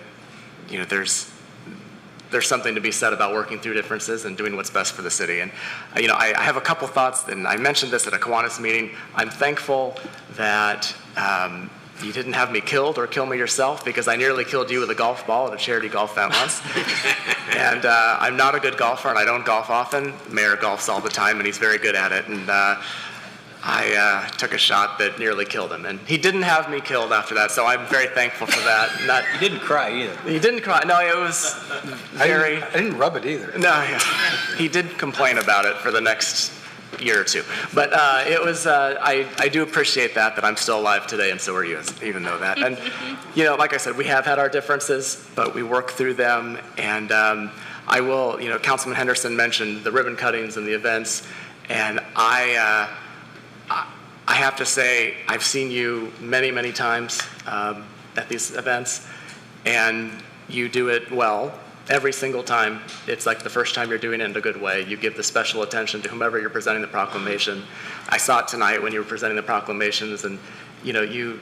there's something to be said about working through differences and doing what's best for the city. And I have a couple thoughts, and I mentioned this at a Kiwanis meeting. I'm thankful that you didn't have me killed or kill me yourself, because I nearly killed you with a golf ball at a charity golf event once. And I'm not a good golfer, and I don't golf often. Mayor golfs all the time, and he's very good at it. And I took a shot that nearly killed him, and he didn't have me killed after that, so I'm very thankful for that. You didn't cry either. He didn't cry. No, it was very... I didn't rub it either. No, he did complain about it for the next year or two. But it was, I do appreciate that I'm still alive today, and so are you, even though that. And, like I said, we have had our differences, but we work through them, and I will, Councilman Henderson mentioned the ribbon cuttings and the events, and I have to say, I've seen you many, many times at these events, and you do it well. Every single time, it's like the first time you're doing it in a good way. You give the special attention to whomever you're presenting the proclamation. I saw it tonight when you were presenting the proclamations, and you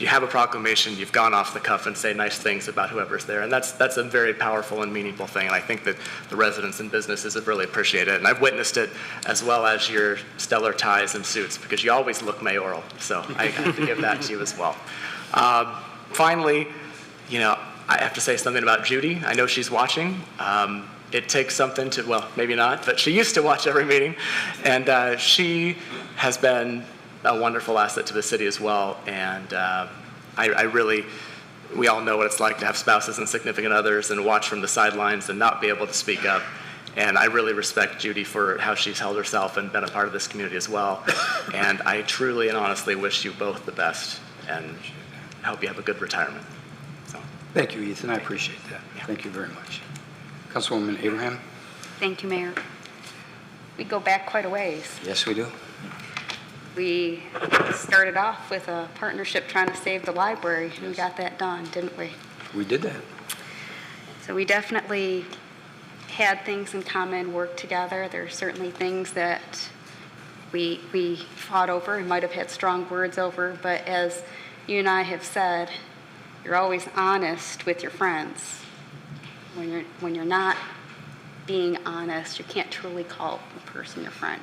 have a proclamation, you've gone off the cuff and say nice things about whoever's there, and that's a very powerful and meaningful thing, and I think that the residents and businesses have really appreciated it, and I've witnessed it, as well as your stellar ties and suits, because you always look mayoral, so I have to give that to you as well. Finally, I have to say something about Judy. I know she's watching. It takes something to, well, maybe not, but she used to watch every meeting, and she has been a wonderful asset to the city as well, and we all know what it's like to have spouses and significant others and watch from the sidelines and not be able to speak up, and I really respect Judy for how she's held herself and been a part of this community as well, and I truly and honestly wish you both the best, and I hope you have a good retirement. Thank you, Ethan. I appreciate that. Yeah. Thank you very much. Councilwoman Abraham. Thank you, Mayor. We go back quite a ways. Yes, we do. We started off with a partnership trying to save the library, and we got that done, didn't we? We did that. So we definitely had things in common, worked together. There are certainly things that we fought over and might have had strong words over, but as you and I have said you're always honest with your friends. When you're not being honest, you can't truly call a person your friend.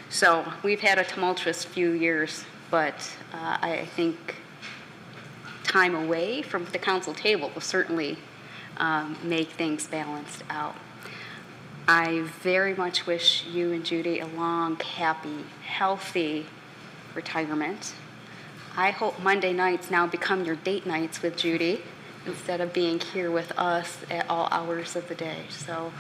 So we've had a tumultuous few years, but I think time away from the council table will certainly make things balanced out. I very much wish you and Judy a long, happy, healthy retirement. I hope Monday nights now become your date nights with Judy instead of being here with us at all hours of the day. So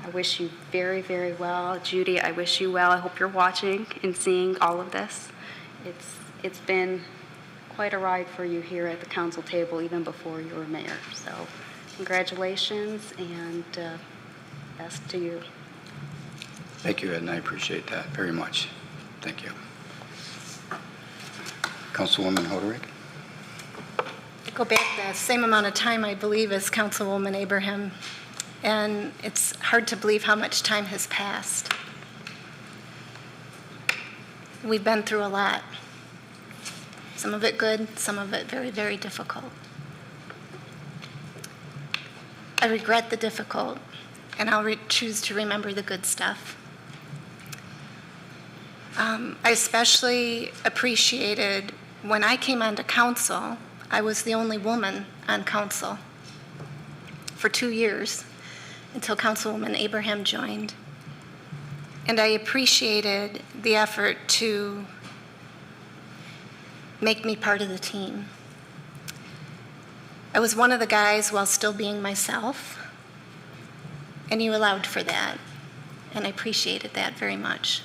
I wish you very, very well. Judy, I wish you well. I hope you're watching and seeing all of this. It's been quite a ride for you here at the council table even before you were mayor. So congratulations and best to you. Thank you, Ed, and I appreciate that very much. Thank you. Councilwoman Hoderick. Go back the same amount of time, I believe, as Councilwoman Abraham, and it's hard to believe how much time has passed. We've been through a lot. Some of it good, some of it very, very difficult. I regret the difficult, and I'll choose to remember the good stuff. I especially appreciated when I came onto council, I was the only woman on council for 2 years until Councilwoman Abraham joined. And I appreciated the effort to make me part of the team. I was one of the guys while still being myself, and you allowed for that, and I appreciated that very much.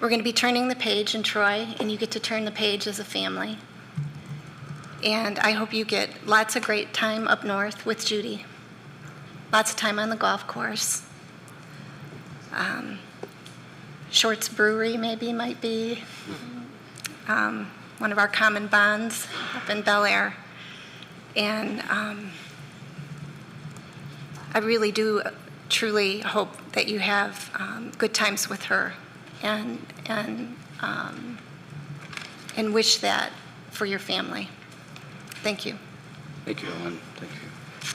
We're going to be turning the page in Troy, and you get to turn the page as a family. And I hope you get lots of great time up north with Judy, lots of time on the golf course. Shorts Brewery maybe might be one of our common bonds up in Bel Air. And I really do truly hope that you have good times with her and wish that for your family. Thank you. Thank you, Ellen. Thank you.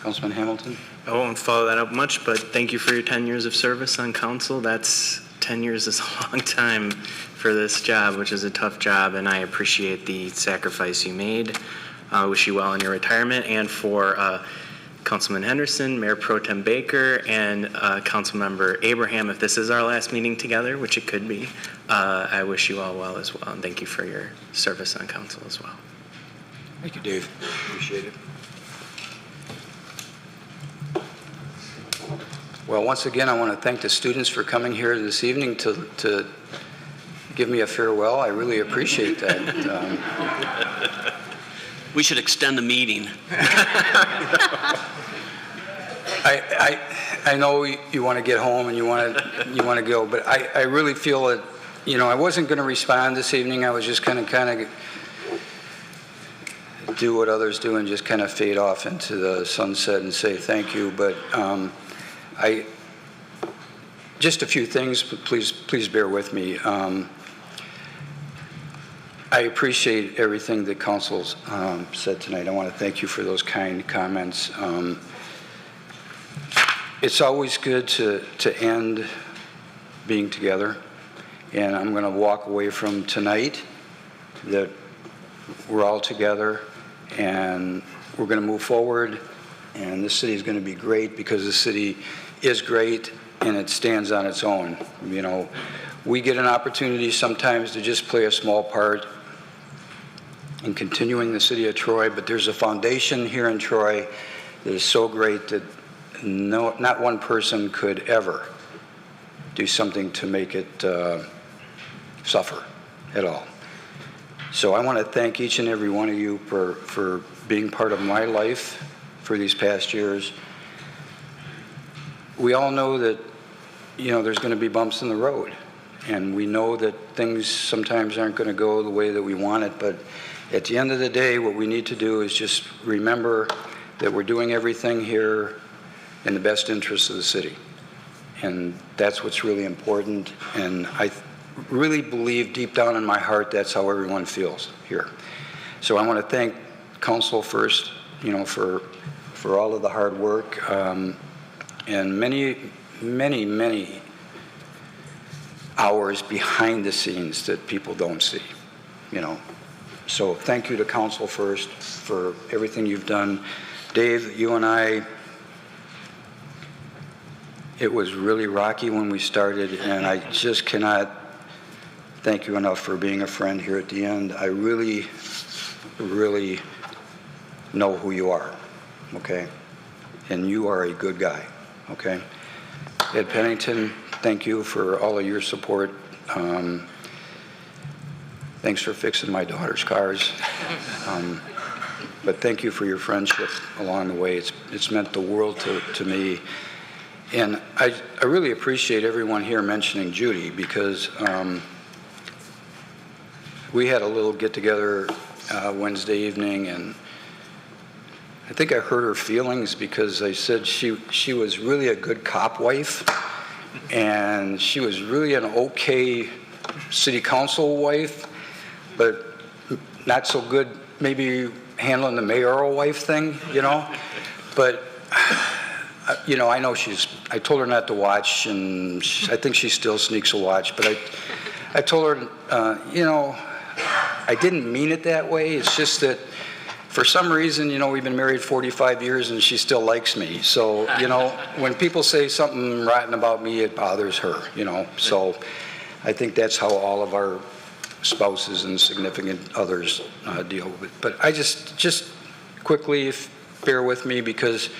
Councilman Hamilton? I won't follow that up much, but thank you for your 10 years of service on council. 10 years is a long time for this job, which is a tough job, and I appreciate the sacrifice you made. I wish you well in your retirement, and for Councilman Henderson, Mayor Pro Tem Baker, and Councilmember Abraham, if this is our last meeting together, which it could be, I wish you all well as well, and thank you for your service on council as well. Thank you, Dave. Appreciate it. Well, once again, I want to thank the students for coming here this evening to give me a farewell. I really appreciate that. We should extend the meeting. I know you want to get home and you want to go, but I really feel that, I wasn't going to respond this evening. I was just kind of do what others do and just kind of fade off into the sunset and say thank you. But just a few things, but please bear with me. I appreciate everything that council's said tonight. I want to thank you for those kind comments. It's always good to end being together, and I'm going to walk away from tonight that we're all together and we're going to move forward, and this city is going to be great because the city is great and it stands on its own. We get an opportunity sometimes to just play a small part in continuing the city of Troy, but there's a foundation here in Troy that is so great that not one person could ever do something to make it suffer at all. So I want to thank each and every one of you for being part of my life for these past years. We all know that, there's going to be bumps in the road, and we know that things sometimes aren't going to go the way that we want it, but at the end of the day, what we need to do is just remember that we're doing everything here in the best interest of the city. And that's what's really important. And really believe deep down in my heart that's how everyone feels here. So I want to thank council first, for all of the hard work and many hours behind the scenes that people don't see, So thank you to council first for everything you've done. Dave, you and I, it was really rocky when we started, and I just cannot thank you enough for being a friend here at the end. I really know who you are, okay? And you are a good guy, okay? Ed Pennington, thank you for all of your support. Thanks for fixing my daughter's cars. But thank you for your friendship along the way. It's meant the world to me. And I really appreciate everyone here mentioning Judy, because we had a little get-together Wednesday evening, and I think I hurt her feelings because I said she was really a good cop wife, and she was really an okay city council wife, but not so good maybe handling the mayoral wife thing, But, I know I told her not to watch, and I think she still sneaks a watch, but I told her, I didn't mean it that way. It's just that for some reason, we've been married 45 years and she still likes me. So, when people say something rotten about me, it bothers her, So I think that's how all of our spouses and significant others deal with it. But I just quickly, bear with me, because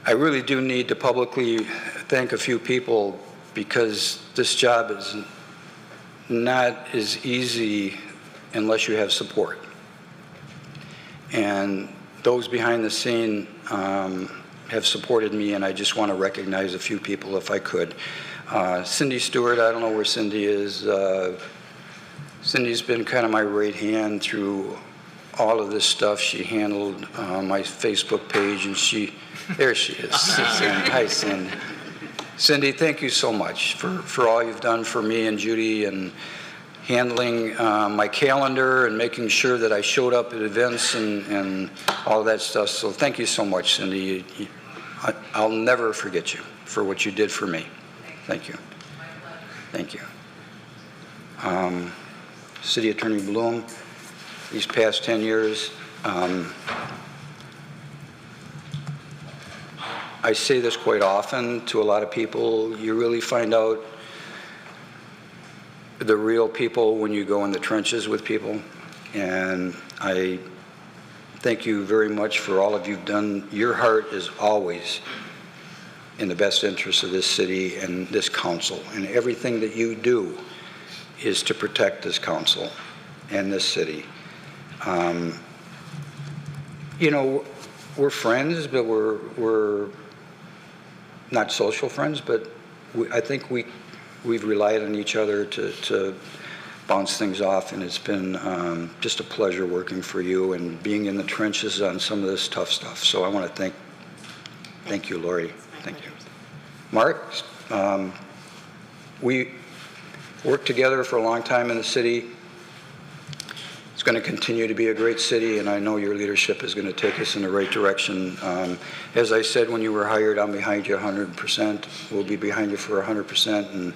I really do need to publicly thank a few people, because this job is not as easy unless you have support. And those behind the scene have supported me, and I just want to recognize a few people if I could. Cindy Stewart, I don't know where Cindy is. Cindy's been kind of my right hand through all of this stuff. She handled my Facebook page, and there she is. Hi, Cindy. Cindy, thank you so much for all you've done for me and Judy, and handling my calendar and making sure that I showed up at events and all that stuff. So thank you so much, Cindy. I'll never forget you for what you did for me. Thank you. Thank you. City Attorney Bloom, these past 10 years, I say this quite often to a lot of people. You really find out the real people when you go in the trenches with people. And I thank you very much for all of you've done. Your heart is always in the best interest of this city and this council. And everything that you do is to protect this council and this city. We're friends, but we're not social friends, but I think we've relied on each other to bounce things off, and it's been just a pleasure working for you and being in the trenches on some of this tough stuff. So I want to thank you, Lori. Thank you. Mark, we worked together for a long time in the city. It's going to continue to be a great city, and I know your leadership is going to take us in the right direction. As I said when you were hired, I'm behind you 100%. We'll be behind you for 100%, and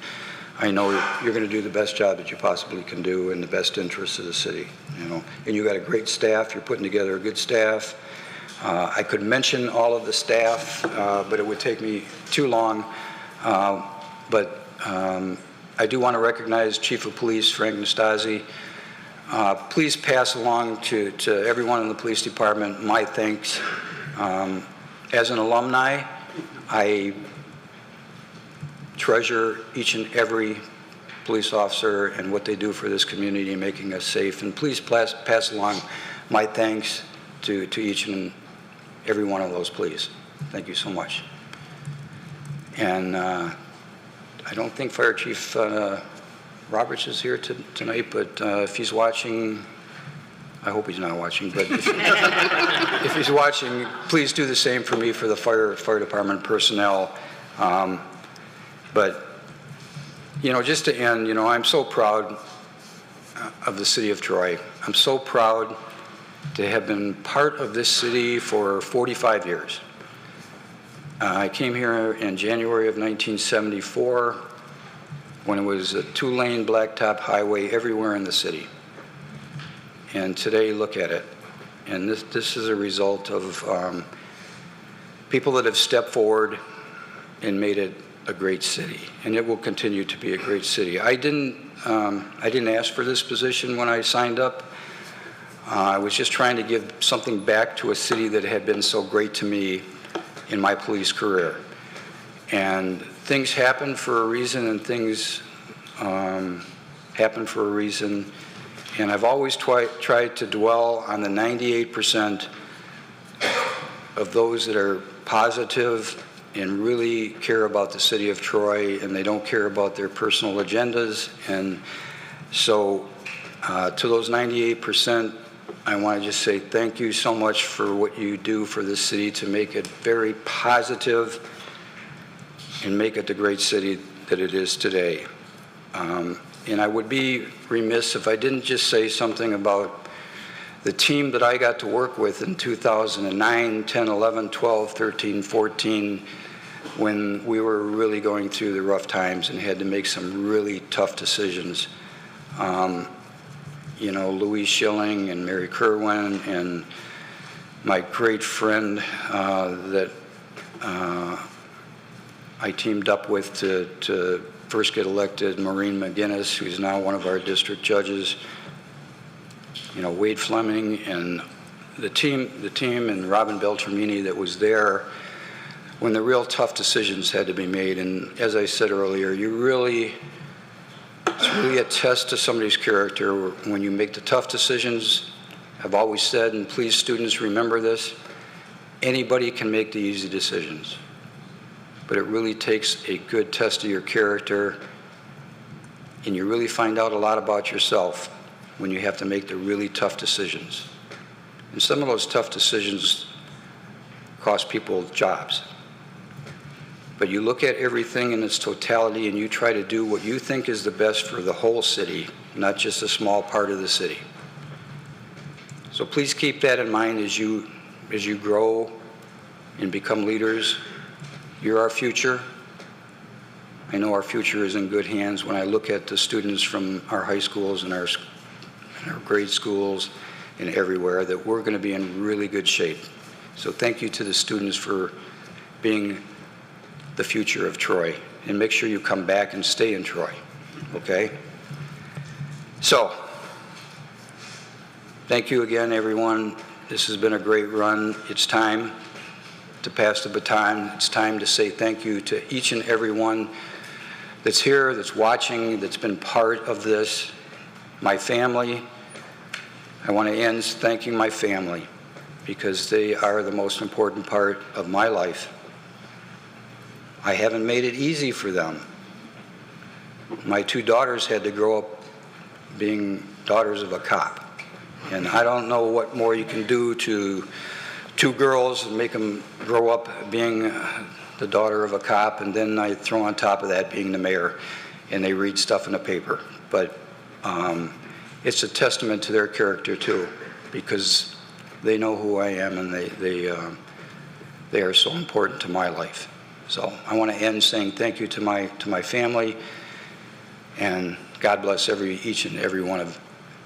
I know you're going to do the best job that you possibly can do in the best interest of the city. And you got a great staff. You're putting together a good staff. I could mention all of the staff, but it would take me too long. But I do want to recognize Chief of Police Frank Nastasi. Please pass along to everyone in the police department my thanks. As an alumni, I treasure each and every police officer and what they do for this community and making us safe. And please pass along my thanks to each and every one of those, please. Thank you so much. And I don't think Fire Chief Roberts is here tonight, but if he's watching, I hope he's not watching, but if he's watching, please do the same for me for the fire department personnel. But Just to end, I'm so proud of the city of Troy. I'm so proud to have been part of this city for 45 years. I came here in January of 1974 when it was a 2-lane blacktop highway everywhere in the city. And today, look at it. And this is a result of people that have stepped forward and made it a great city. And it will continue to be a great city. I didn't ask for this position when I signed up. I was just trying to give something back to a city that had been so great to me in my police career. And things happen for a reason, and things happen for a reason. And I've always tried to dwell on the 98% of those that are positive and really care about the city of Troy, and they don't care about their personal agendas. And so to those 98%, I want to just say thank you so much for what you do for this city to make it very positive and make it the great city that it is today. And I would be remiss if I didn't just say something about the team that I got to work with in 2009, 10, 11, 12, 13, 14, when we were really going through the rough times and had to make some really tough decisions. Louise Schilling and Mary Kerwin and my great friend that I teamed up with to first get elected, Maureen McGinnis, who's now one of our district judges, Wade Fleming, and the team and Robin Beltramini that was there when the real tough decisions had to be made. And as I said earlier, it's really a test to somebody's character when you make the tough decisions. I've always said, and please students remember this, anybody can make the easy decisions. But it really takes a good test of your character, and you really find out a lot about yourself when you have to make the really tough decisions. And some of those tough decisions cost people jobs. But you look at everything in its totality and you try to do what you think is the best for the whole city, not just a small part of the city. So please keep that in mind as you grow and become leaders. You're our future. I know our future is in good hands when I look at the students from our high schools and our grade schools and everywhere, that we're going to be in really good shape. So thank you to the students for being the future of Troy, and make sure you come back and stay in Troy, okay? So, thank you again, everyone. This has been a great run. It's time to pass the baton. It's time to say thank you to each and every one that's here, that's watching, that's been part of this. My family, I want to end thanking my family because they are the most important part of my life. I haven't made it easy for them. My 2 daughters had to grow up being daughters of a cop. And I don't know what more you can do to 2 girls and make them grow up being the daughter of a cop, and then I throw on top of that being the mayor, and they read stuff in the paper. But it's a testament to their character too, because they know who I am, and they are so important to my life. So I want to end saying thank you to my family, and God bless each and every one of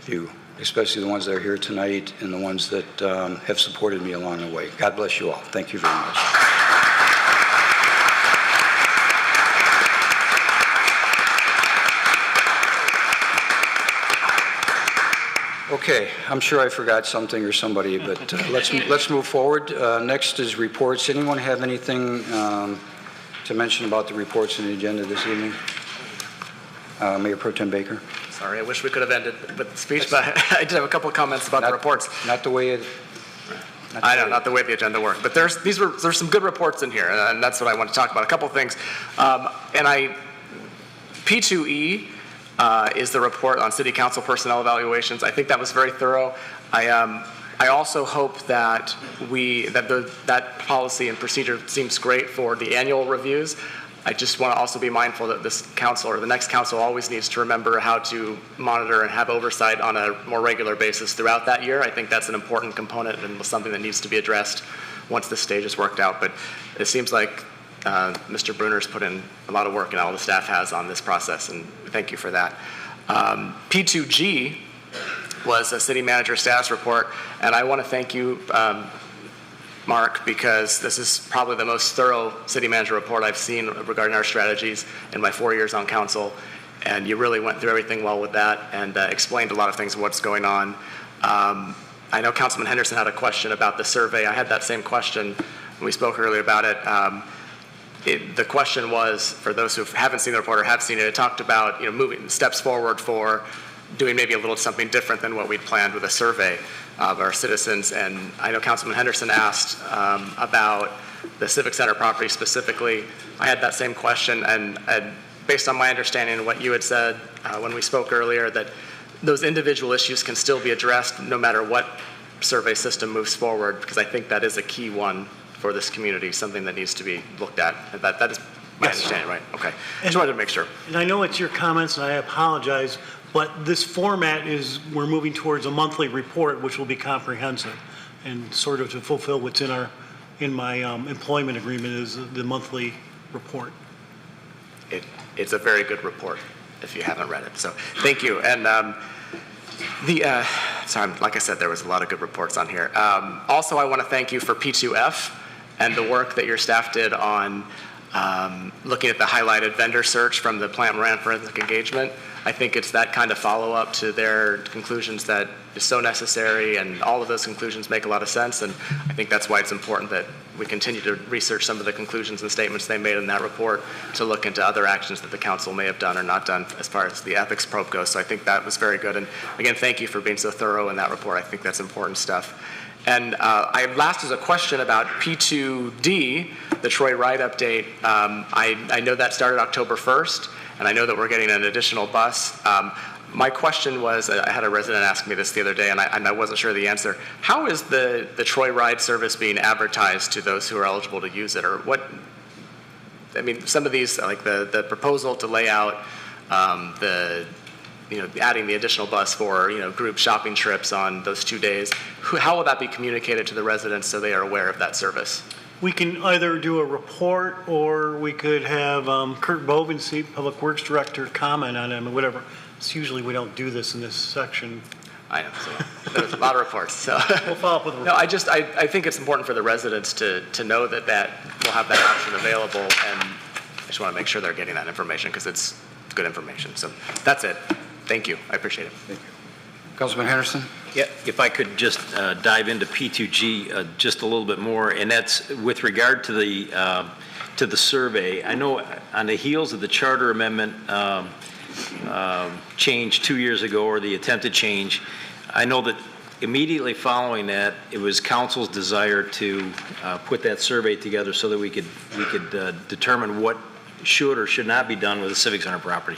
you, especially the ones that are here tonight and the ones that have supported me along the way. God bless you all. Thank you very much. Okay, I'm sure I forgot something or somebody, but let's move forward. Next is reports. Anyone have anything to mention about the reports in the agenda this evening? Mayor Pro Tem Baker. Sorry, I wish we could have ended with the speech, but I did have a couple of comments about the reports. Not the way it... Not the way the agenda worked, but there's some good reports in here, and that's what I want to talk about. A couple of things, P2E is the report on City Council personnel evaluations. I think that was very thorough. I also hope that that policy and procedure seems great for the annual reviews. I just want to also be mindful that this council or the next council always needs to remember how to monitor and have oversight on a more regular basis throughout that year. I think that's an important component and something that needs to be addressed once this stage is worked out. But it seems like Mr. Bruner's put in a lot of work, and all the staff has, on this process, and thank you for that. P2G was a city manager status report, and I want to thank you, Mark, because this is probably the most thorough city manager report I've seen regarding our strategies in my 4 years on council, and you really went through everything well with that and explained a lot of things, what's going on. I know Councilman Henderson had a question about the survey. I had that same question when we spoke earlier about it. The question was, for those who haven't seen the report or have seen it, it talked about moving steps forward for doing maybe a little something different than what we'd planned with a survey of our citizens. And I know Councilman Henderson asked about the Civic Center property specifically. I had that same question, and based on my understanding of what you had said when we spoke earlier, that those individual issues can still be addressed no matter what survey system moves forward, because I think that is a key one for this community, something that needs to be looked at. That is my understanding, right? Okay. Just wanted to make sure. And I know it's your comments, and I apologize, but this format is, we're moving towards a monthly report, which will be comprehensive, and sort of to fulfill what's in my employment agreement is the monthly report. It's a very good report if you haven't read it. So thank you. And sorry, like I said, there was a lot of good reports on here. Also, I want to thank you for P2F and the work that your staff did on looking at the highlighted vendor search from the Plant Moran Forensic Engagement. I think it's that kind of follow-up to their conclusions that is so necessary, and all of those conclusions make a lot of sense, and I think that's why it's important that we continue to research some of the conclusions and statements they made in that report to look into other actions that the council may have done or not done as far as the ethics probe goes. So I think that was very good, and again, thank you for being so thorough in that report. I think that's important stuff. And I last is a question about P2D, the Troy Ride update. I know that started October 1st, and I know that we're getting an additional bus. My question was, I had a resident ask me this the other day, and I wasn't sure the answer. How is the Troy Ride service being advertised to those who are eligible to use it? Or what, I mean, some of these, like the proposal to lay out adding the additional bus for, group shopping trips on those 2 days, how will that be communicated to the residents so they are aware of that service? We can either do a report, or we could have Kurt Bovenseat, Public Works Director, comment on it, or whatever. It's usually we don't do this in this section. I know, so there's a lot of reports. So we'll follow up with a report. No, I think it's important for the residents to know that we'll have that option available, and I just want to make sure they're getting that information because it's good information. So that's it. Thank you. I appreciate it. Thank you. Councilman Henderson? Yeah, if I could just dive into P2G just a little bit more, and that's with regard to the survey. I know on the heels of the charter amendment change 2 years ago, or the attempted change, I know that immediately following that, it was council's desire to put that survey together so that we could determine what should or should not be done with the Civic Center property.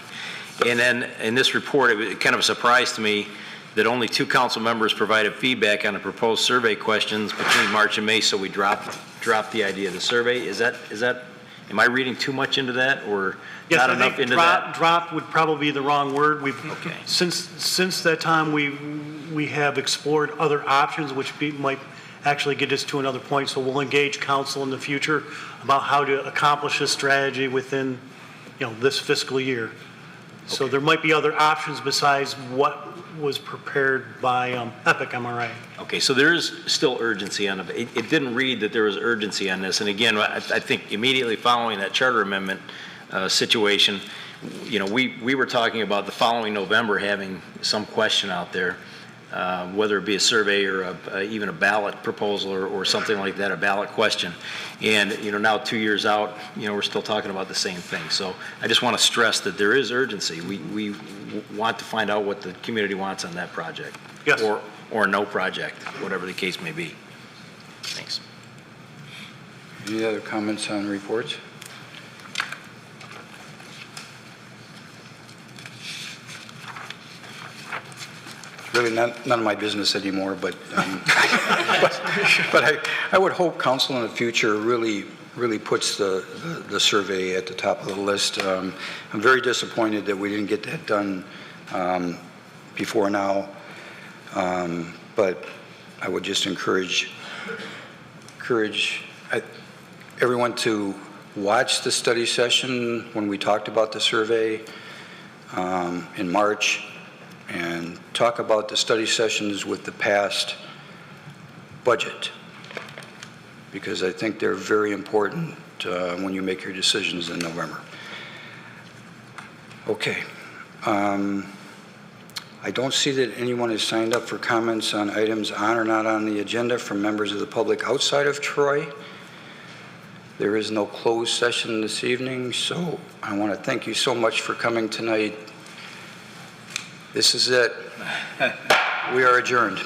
And then in this report, it was kind of a surprise to me that only 2 council members provided feedback on the proposed survey questions between March and May, so we dropped the idea of the survey. Is that, am I reading too much into that, or yes, not enough into that? Drop would probably be the wrong word. Okay. Since that time, we have explored other options, which might actually get us to another point. So we'll engage council in the future about how to accomplish this strategy within, this fiscal year. So there might be other options besides what was prepared by EPIC, am I right? Okay, so there is still urgency on it. It didn't read that there was urgency on this. And again, I think immediately following that charter amendment situation, we were talking about the following November having some question out there, whether it be a survey or even a ballot proposal or something like that, a ballot question. And, now 2 years out, we're still talking about the same thing. So I just want to stress that there is urgency. We want to find out what the community wants on that project. Yes. Or no project, whatever the case may be. Thanks. Any other comments on reports? Really none of my business anymore, but I would hope council in the future really really puts the survey at the top of the list. I'm very disappointed that we didn't get that done before now, but I would just encourage everyone to watch the study session when we talked about the survey in March, and talk about the study sessions with the past budget, because I think they're very important when you make your decisions in November. Okay. I don't see that anyone has signed up for comments on items on or not on the agenda from members of the public outside of Troy. There is no closed session this evening, so I want to thank you so much for coming tonight. This is it. We are adjourned.